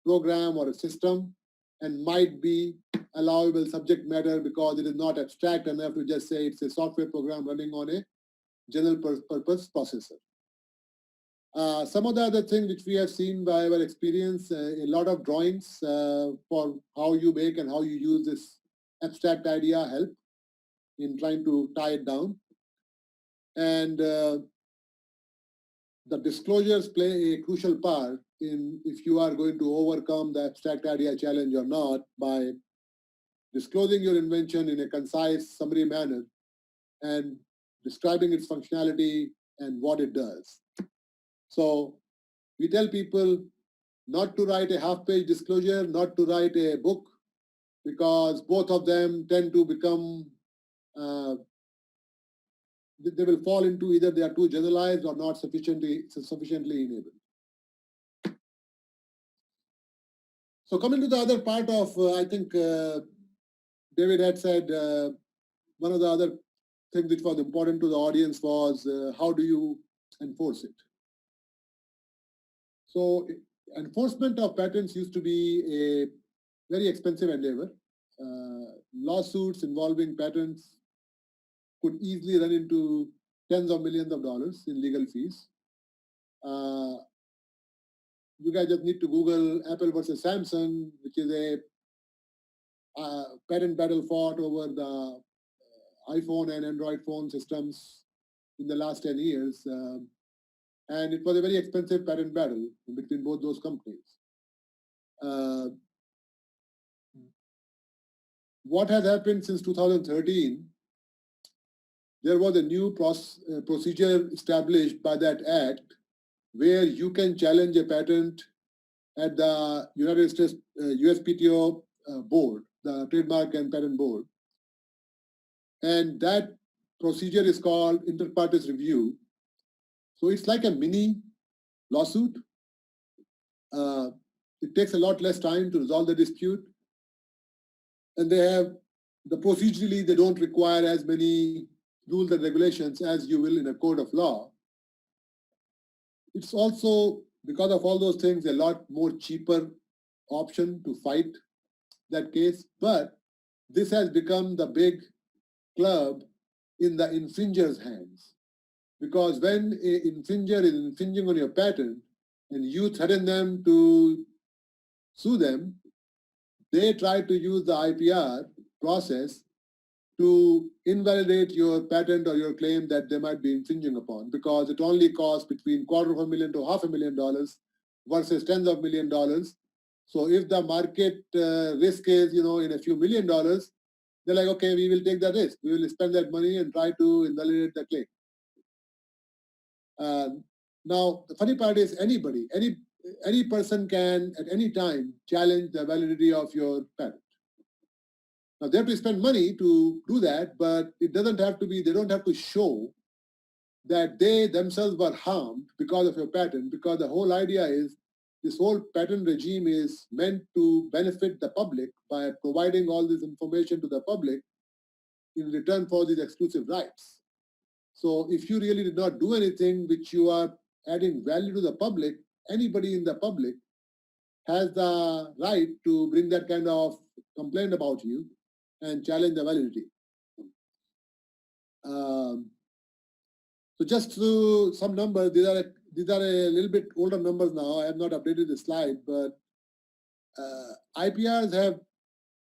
program or a system and might be allowable subject matter because it is not abstract enough to just say it's a software program running on a general purpose processor. Some of the other things which we have seen by our experience, a lot of drawings for how you make and how you use this abstract idea help in trying to tie it down. And the disclosures play a crucial part in if you are going to overcome the abstract idea challenge or not by disclosing your invention in a concise summary manner and describing its functionality and what it does. So we tell people not to write a half-page disclosure, not to write a book, because both of them tend to become, they will fall into either they are too generalized or not sufficiently enabled. So coming to the other part of, I think David had said, one of the other things which was important to the audience was how do you enforce it? So enforcement of patents used to be a very expensive endeavor. Lawsuits involving patents could easily run into tens of millions of dollars in legal fees. You guys just need to Google Apple versus Samsung, which is a patent battle fought over the iPhone and Android phone systems in the last 10 years. And it was a very expensive patent battle between both those companies. What has happened since 2013, there was a new procedure established by that act where you can challenge a patent at the United States USPTO board, the Trademark and Patent Board. And that procedure is called inter partes review. So it's like a mini lawsuit. It takes a lot less time to resolve the dispute. And they have, the procedurally, they don't require as many rules and regulations as you will in a court of law. It's also, because of all those things, a lot more cheaper option to fight that case. But this has become the big club in the infringer's hands. Because when an infringer is infringing on your patent and you threaten them to sue them, they try to use the IPR process to invalidate your patent or your claim that they might be infringing upon, because it only costs between $250,000 to $500,000 versus tens of millions of dollars. So if the market risk is, in a few $1 million, they're like, okay, we will take that risk. We will spend that money and try to invalidate the claim. Now, the funny part is any person can at any time challenge the validity of your patent. Now, they have to spend money to do that, but it doesn't have to be, they don't have to show that they themselves were harmed because of your patent, because the whole idea is this whole patent regime is meant to benefit the public by providing all this information to the public in return for these exclusive rights. So if you really did not do anything which you are adding value to the public, anybody in the public has the right to bring that kind of complaint about you and challenge the validity. So just to some numbers, these are a little bit older numbers now. I have not updated the slide, but IPRs have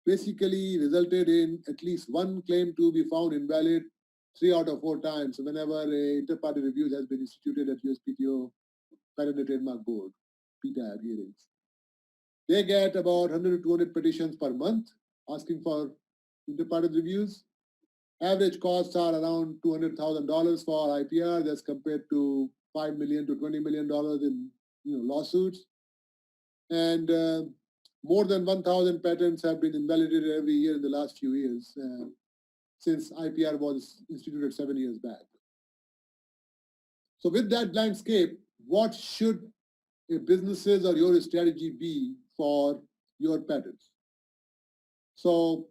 basically resulted in at least one claim to be found invalid 3 out of 4 times whenever a inter-party review has been instituted at USPTO Patent and Trademark Board, PTAB hearings. They get about 100 to 200 petitions per month asking for inter-party reviews. Average costs are around $200,000 for IPR as compared to $5 million to $20 million in lawsuits. And more than 1,000 patents have been invalidated every year in the last few years since IPR was instituted 7 years back. So with that landscape, what should a business's or your strategy be for your patents? So,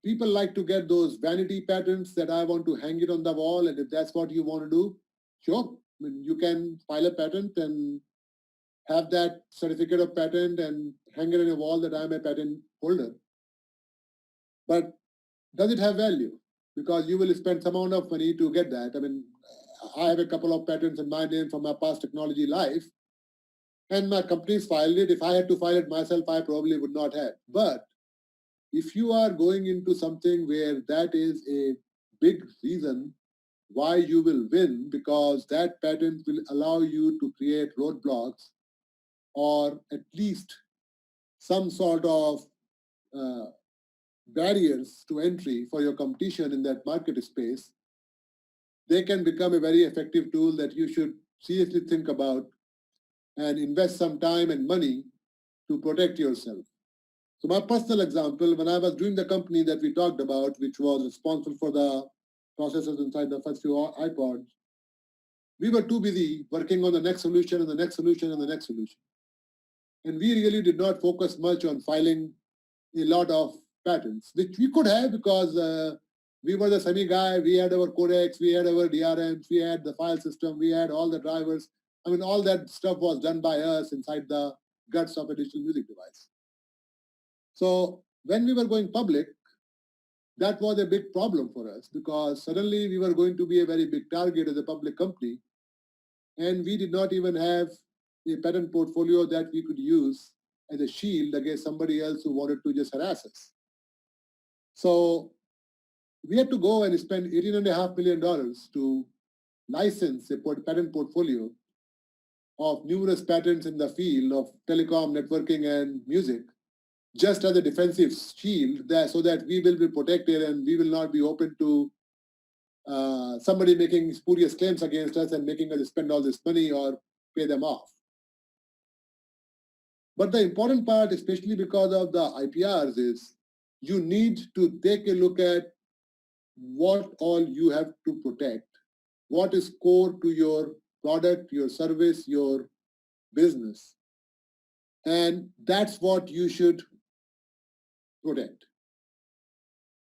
people like to get those vanity patents that I want to hang it on the wall, and if that's what you want to do, sure. I mean, you can file a patent and have that certificate of patent and hang it on a wall that I'm a patent holder. But does it have value? Because you will spend some amount of money to get that. I mean, I have a couple of patents in my name from my past technology life, and my company's filed it. If I had to file it myself, I probably would not have. But if you are going into something where that is a big reason why you will win, because that patent will allow you to create roadblocks or at least some sort of barriers to entry for your competition in that market space, they can become a very effective tool that you should seriously think about and invest some time and money to protect yourself. So my personal example, when I was doing the company that we talked about, which was responsible for the processors inside the first few iPods, we were too busy working on the next solution and the next solution and the next solution. And we really did not focus much on filing a lot of patents, which we could have because we were the semi guy, we had our codecs, we had our DRMs, we had the file system, we had all the drivers. I mean, all that stuff was done by us inside the guts of a digital music device. So when we were going public, that was a big problem for us because suddenly we were going to be a very big target as a public company, and we did not even have a patent portfolio that we could use as a shield against somebody else who wanted to just harass us. So we had to go and spend $18.5 million to license a patent portfolio of numerous patents in the field of telecom, networking, and music, just as a defensive shield so that we will be protected and we will not be open to somebody making spurious claims against us and making us spend all this money or pay them off. But the important part, especially because of the IPRs, is you need to take a look at what all you have to protect, what is core to your product, your service, your business. And that's what you should protect.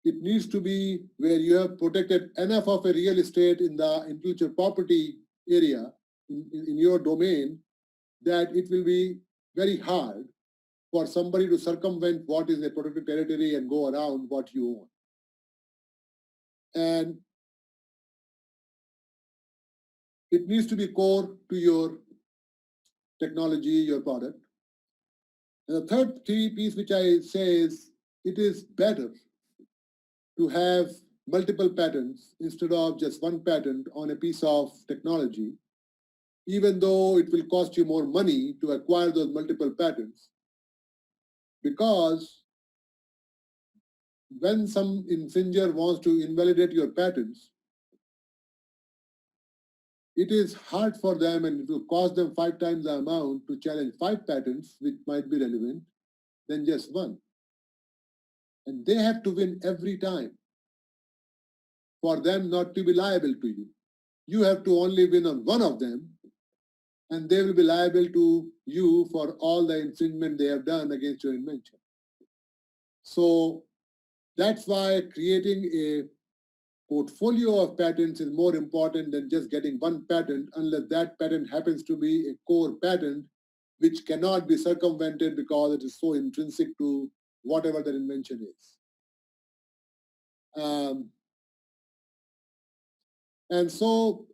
It needs to be where you have protected enough of a real estate in the intellectual property area in your domain that it will be very hard for somebody to circumvent what is a protected territory and go around what you own. And it needs to be core to your technology, your product. And the third key piece which I say is it is better to have multiple patents instead of just one patent on a piece of technology, even though it will cost you more money to acquire those multiple patents. Because when some infringer wants to invalidate your patents, it is hard for them and it will cost them 5 times the amount to challenge 5 patents, which might be relevant, than just one. And they have to win every time for them not to be liable to you. You have to only win on one of them, and they will be liable to you for all the infringement they have done against your invention. So that's why creating a portfolio of patents is more important than just getting one patent, unless that patent happens to be a core patent which cannot be circumvented because it is so intrinsic to whatever the invention is. And so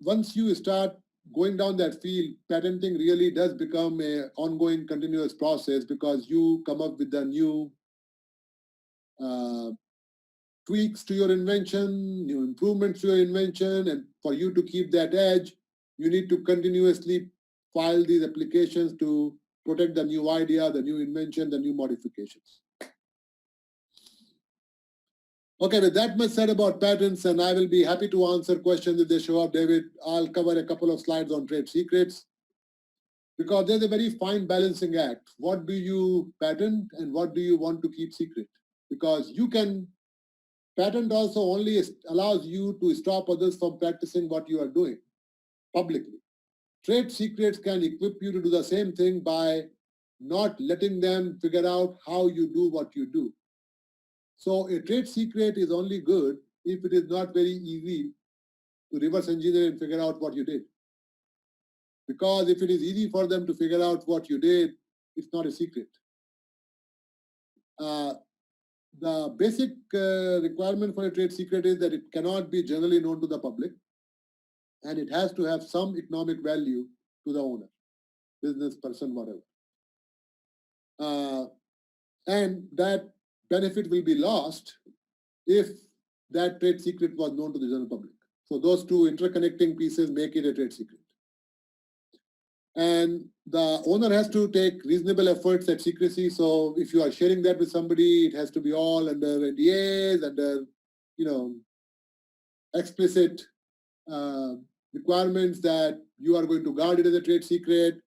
once you start going down that field, patenting really does become an ongoing continuous process because you come up with the new tweaks to your invention, new improvements to your invention, and for you to keep that edge, you need to continuously file these applications to protect the new idea, the new invention, the new modifications. Okay, with that much said about patents, and I will be happy to answer questions if they show up, David. I'll cover a couple of slides on trade secrets. because there's a very fine balancing act. What do you patent and what do you want to keep secret? Because you can, patent also only allows you to stop others from practicing what you are doing publicly. Trade secrets can equip you to do the same thing by not letting them figure out how you do what you do. So a trade secret is only good if it is not very easy to reverse engineer and figure out what you did. Because if it is easy for them to figure out what you did, it's not a secret. The basic requirement for a trade secret is that it cannot be generally known to the public, and it has to have some economic value to the owner, business person, whatever. And that benefit will be lost if that trade secret was known to the general public. So those two interconnecting pieces make it a trade secret. And the owner has to take reasonable efforts at secrecy. So if you are sharing that with somebody, it has to be all under NDAs, under, explicit requirements that you are going to guard it as a trade secret.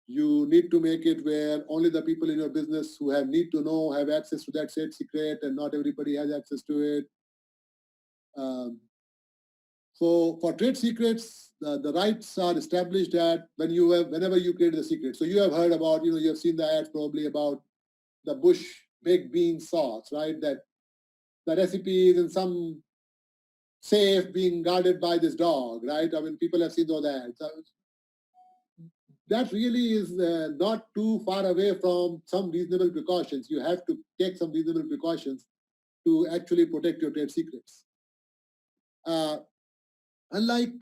You need to make it where only the people in your business who need to know have access to that trade secret, and not everybody has access to it. So for trade secrets, the rights are established at whenever you create the secret. So you have heard about, you have seen the ads probably about the Bush baked bean sauce, right? That the recipe is in some safe being guarded by this dog, right? I mean, people have seen those ads. That really is not too far away from some reasonable precautions. You have to take some reasonable precautions to actually protect your trade secrets. Unlike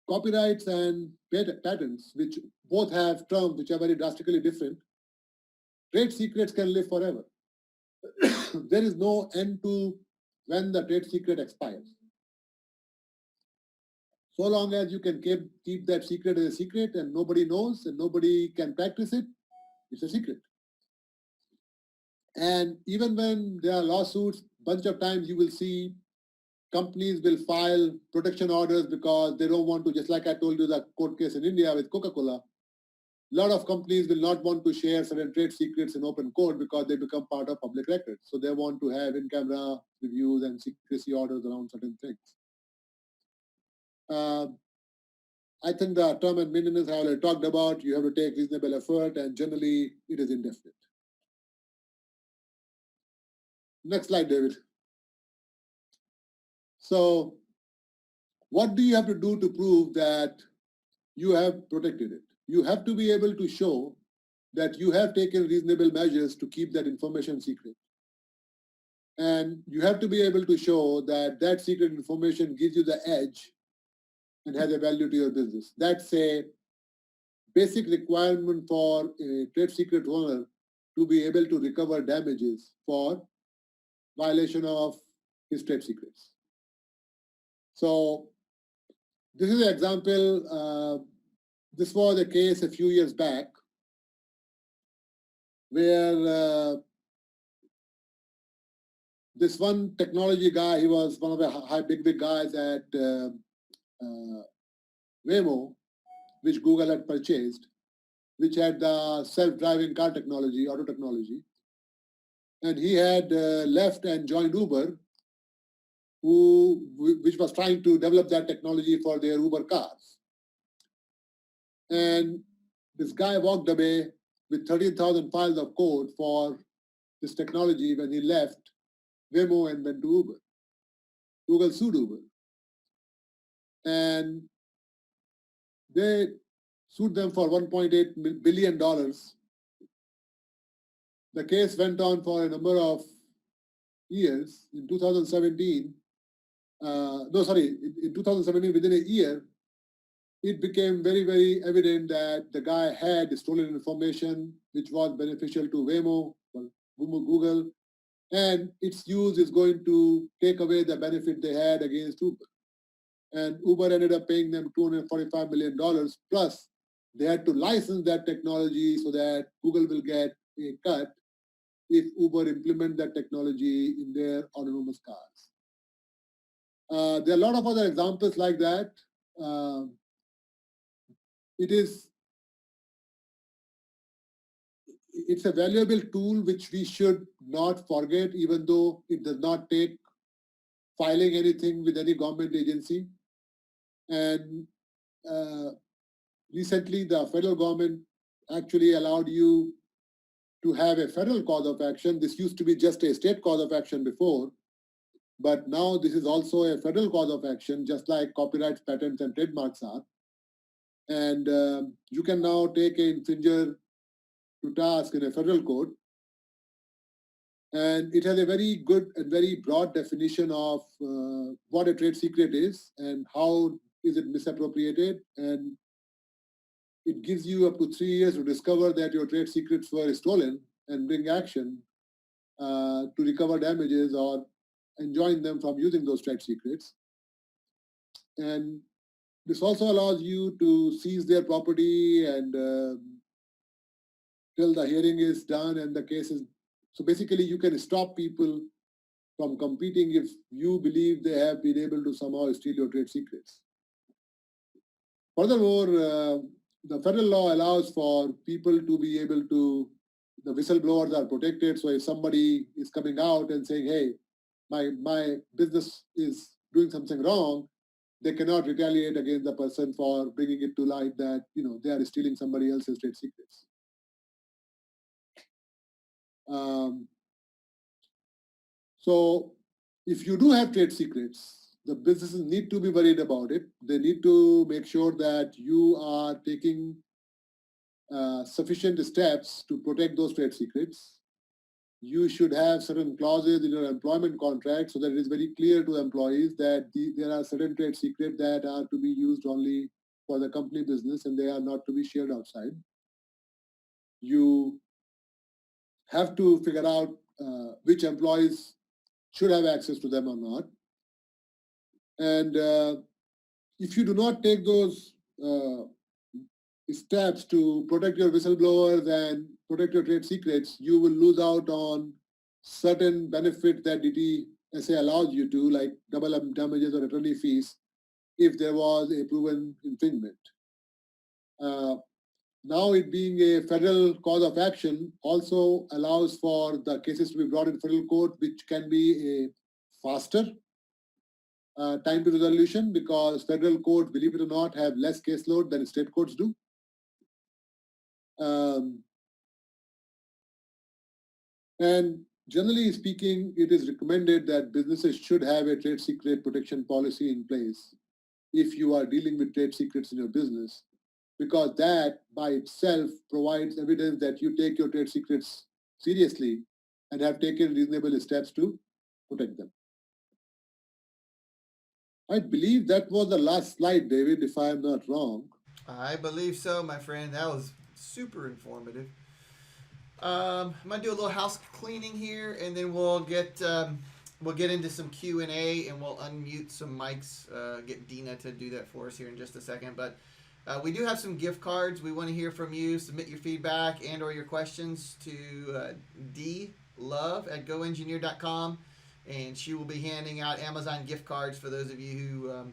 copyrights and patents, which both have terms which are very drastically different, trade secrets can live forever. There is no end to when the trade secret expires. So long as you can keep that secret as a secret and nobody knows and nobody can practice it, it's a secret. And even when there are lawsuits, bunch of times you will see companies will file protection orders because they don't want to, just like I told you the court case in India with Coca-Cola, a lot of companies will not want to share certain trade secrets in open court because they become part of public record. So they want to have in-camera reviews and secrecy orders around certain things. I think the term and maintenance I already talked about, you have to take reasonable effort, and generally it is indefinite. Next slide, David. So what do you have to do to prove that you have protected it? You have to be able to show that you have taken reasonable measures to keep that information secret. And you have to be able to show that that secret information gives you the edge and has a value to your business. That's a basic requirement for a trade secret owner to be able to recover damages for violation of his trade secrets. So this is an example. This was a case a few years back where this one technology guy, he was one of the big guys at Waymo, which Google had purchased, which had the self-driving car technology, auto technology. And he had left and joined Uber, which was trying to develop that technology for their Uber cars. And this guy walked away with 13,000 files of code for this technology when he left Waymo and went to Uber. Google sued Uber. And they sued them for $1.8 billion. The case went on for a number of years. In 2017, in 2017, within a year, it became very, very evident that the guy had stolen information which was beneficial to Waymo, Google, and its use is going to take away the benefit they had against Uber. And Uber ended up paying them $245 million, plus they had to license that technology so that Google will get a cut if Uber implement that technology in their autonomous cars. There are a lot of other examples like that. It is it's a valuable tool which we should not forget, even though it does not take filing anything with any government agency. And recently, the federal government actually allowed you to have a federal cause of action. This used to be just a state cause of action before, but now this is also a federal cause of action, just like copyrights, patents, and trademarks are. And you can now take an infringer to task in a federal court. And it has a very good and very broad definition of what a trade secret is and how is it misappropriated. And it gives you up to 3 years to discover that your trade secrets were stolen and bring action to recover damages or enjoin them from using those trade secrets. And this also allows you to seize their property and till the hearing is done and the case is. So basically, you can stop people from competing if you believe they have been able to somehow steal your trade secrets. Furthermore, the federal law allows for people to be able to, the whistleblowers are protected. So if somebody is coming out and saying, hey, my business is doing something wrong, they cannot retaliate against the person for bringing it to light that they are stealing somebody else's trade secrets. So if you do have trade secrets, the businesses need to be worried about it. They need to make sure that you are taking sufficient steps to protect those trade secrets. You should have certain clauses in your employment contract so that it is very clear to employees that there are certain trade secrets that are to be used only for the company business and they are not to be shared outside. You have to figure out which employees should have access to them or not. And if you do not take those steps to protect your whistleblowers and protect your trade secrets, you will lose out on certain benefits that DTSA allows you to, like double damages or attorney fees, if there was a proven infringement. Now it being a federal cause of action also allows for the cases to be brought in federal court, which can be a faster time to resolution because federal courts, believe it or not, have less caseload than state courts do. And generally speaking, it is recommended that businesses should have a trade secret protection policy in place if you are dealing with trade secrets in your business, because that by itself provides evidence that you take your trade secrets seriously and have taken reasonable steps to protect them. I believe that was the last slide, David, if I am not wrong. I believe so, my friend. That was super informative. I'm gonna do a little house cleaning here, and then we'll get into some Q&A, and we'll unmute some mics. Get Dina to do that for us here in just a second. But we do have some gift cards. We want to hear from you. Submit your feedback and/or your questions to dlove@goengineer.com, and she will be handing out Amazon gift cards for those of you who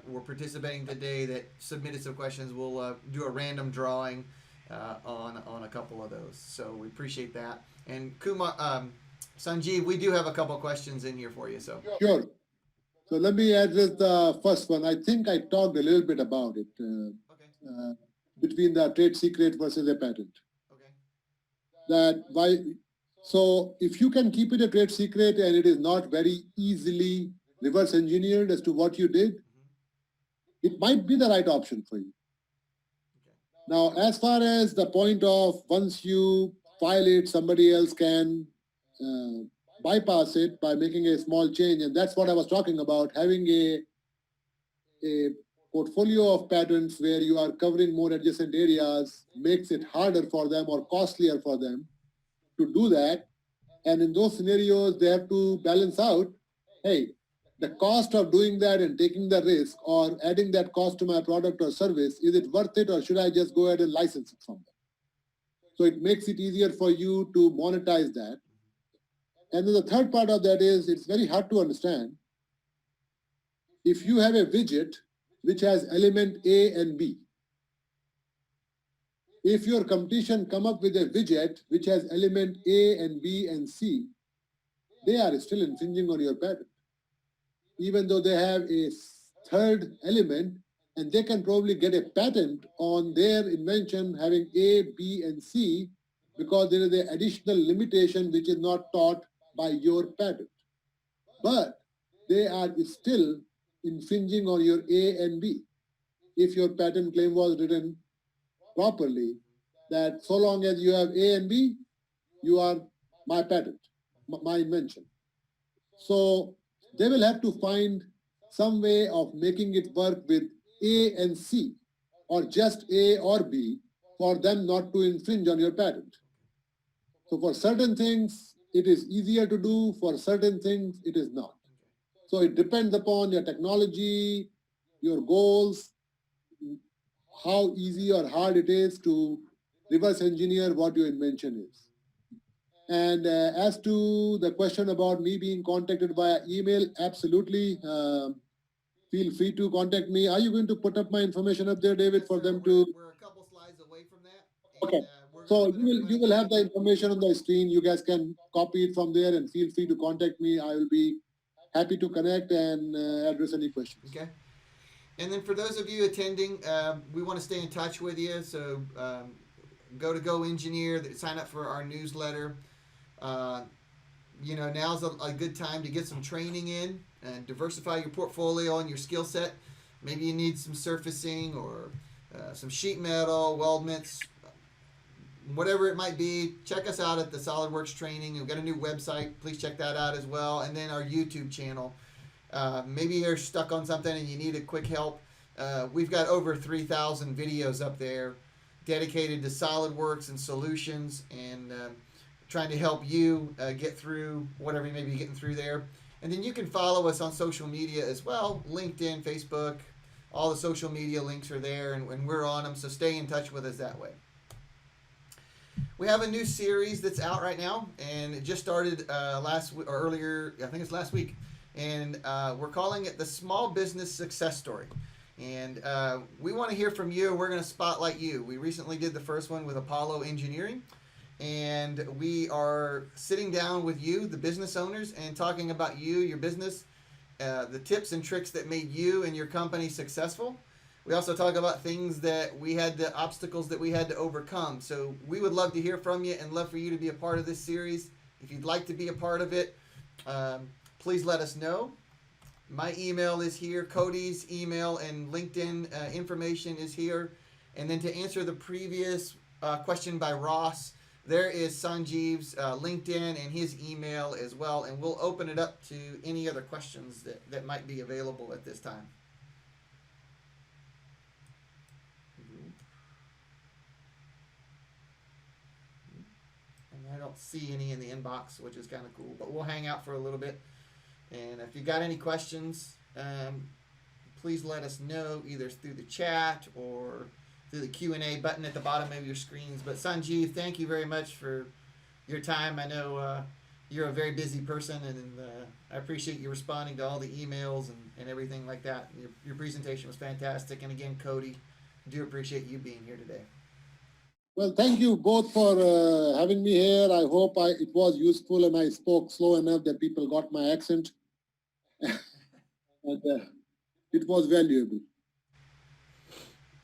were participating today that submitted some questions. We'll do a random drawing on a couple of those. So we appreciate that. And Kumar, Sanjeev, we do have a couple questions in here for you. So sure. So let me address the first one. I think I talked a little bit about it between the trade secret versus a patent. Okay. That why? So if you can keep it a trade secret and it is not very easily reverse engineered as to what you did, it might be the right option for you. Now, as far as the point of once you file it, somebody else can bypass it by making a small change. And that's what I was talking about, having a portfolio of patents where you are covering more adjacent areas makes it harder for them or costlier for them to do that. And in those scenarios, they have to balance out, hey, the cost of doing that and taking the risk or adding that cost to my product or service, is it worth it or should I just go ahead and license it from them? So it makes it easier for you to monetize that. And then the third part of that is it's very hard to understand. If you have a widget which has element A and B, If your competition come up with a widget which has element A and B and C, they are still infringing on your patent. Even though they have a third element, and they can probably get a patent on their invention having A, B, and C, because there is an additional limitation which is not taught by your patent. But they are still infringing on your A and B. If your patent claim was written properly, that so long as you have A and B, you are my patent, my invention. So they will have to find some way of making it work with A and C, or just A or B, for them not to infringe on your patent. So for certain things, it is easier to do. For certain things, it is not. So it depends upon your technology, your goals, how easy or hard it is to reverse engineer what your invention is. And as to the question about me being contacted via email, absolutely. Feel free to contact me. Are you going to put up my information up there, David, Yes, for sir. them to? We're a couple slides away from that. Okay. So you will have the information on the screen. You guys can copy it from there, and feel free to contact me. I will be happy to connect and address any questions. Okay. And then for those of you attending, we want to stay in touch with you. So go to GoEngineer, sign up for our newsletter. Now's a good time to get some training in and diversify your portfolio and your skill set. Maybe you need some surfacing or some sheet metal, weldments, whatever it might be. Check us out at the Solidworks training. We've got a new website. Please check that out as well. And then our YouTube channel. Maybe you're stuck on something and you need a quick help. We've got over 3,000 videos up there dedicated to SolidWorks and solutions and trying to help you get through whatever you may be getting through there. And then you can follow us on social media as well, LinkedIn, Facebook, all the social media links are there and we're on them, so stay in touch with us that way. We have a new series that's out right now, and it just started last week. And we're calling it the Small Business Success Story. And we want to hear from you. We're going to spotlight you. We recently did the first one with Apollo Engineering. And we are sitting down with you, the business owners, and talking about you, your business, the tips and tricks that made you and your company successful. We also talk about things that the obstacles that we had to overcome. So we would love to hear from you and love for you to be a part of this series. If you'd like to be a part of it, please let us know. My email is here. Cody's email and LinkedIn information is here. And then to answer the previous question by Ross, there is Sanjeev's LinkedIn and his email as well. And we'll open it up to any other questions that might be available at this time. And I don't see any in the inbox, which is kind of cool. But we'll hang out for a little bit. And if you got any questions, please let us know either through the chat or through the Q&A button at the bottom of your screens. But Sanjeev, thank you very much for your time. I know you're a very busy person, and I appreciate you responding to all the emails and everything like that. Your presentation was fantastic. And again, Cody, I do appreciate you being here today. Well, thank you both for having me here. I hope it was useful and I spoke slow enough that people got my accent. And it was valuable.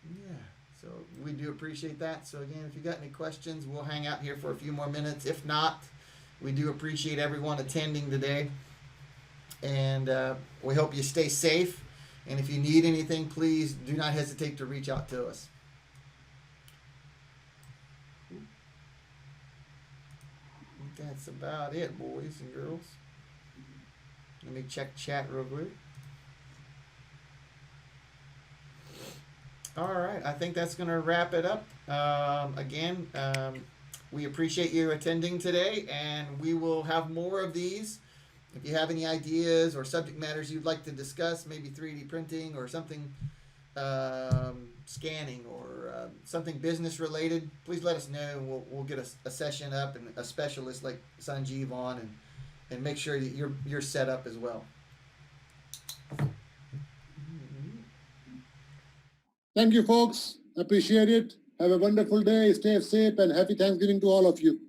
Yeah, so we do appreciate that. So again, if you got any questions, we'll hang out here for a few more minutes. If not, we do appreciate everyone attending today. And we hope you stay safe. And if you need anything, please do not hesitate to reach out to us. I think that's about it, boys and girls. Let me check chat real quick. All right, I think that's going to wrap it up. Again, we appreciate you attending today, and we will have more of these. If you have any ideas or subject matters you'd like to discuss, maybe 3D printing or something, scanning or something business related, please let us know, and we'll get a session up and a specialist like Sanjeev on and make sure that you're set up as well. Thank you, folks. Appreciate it. Have a wonderful day. Stay safe and happy Thanksgiving to all of you.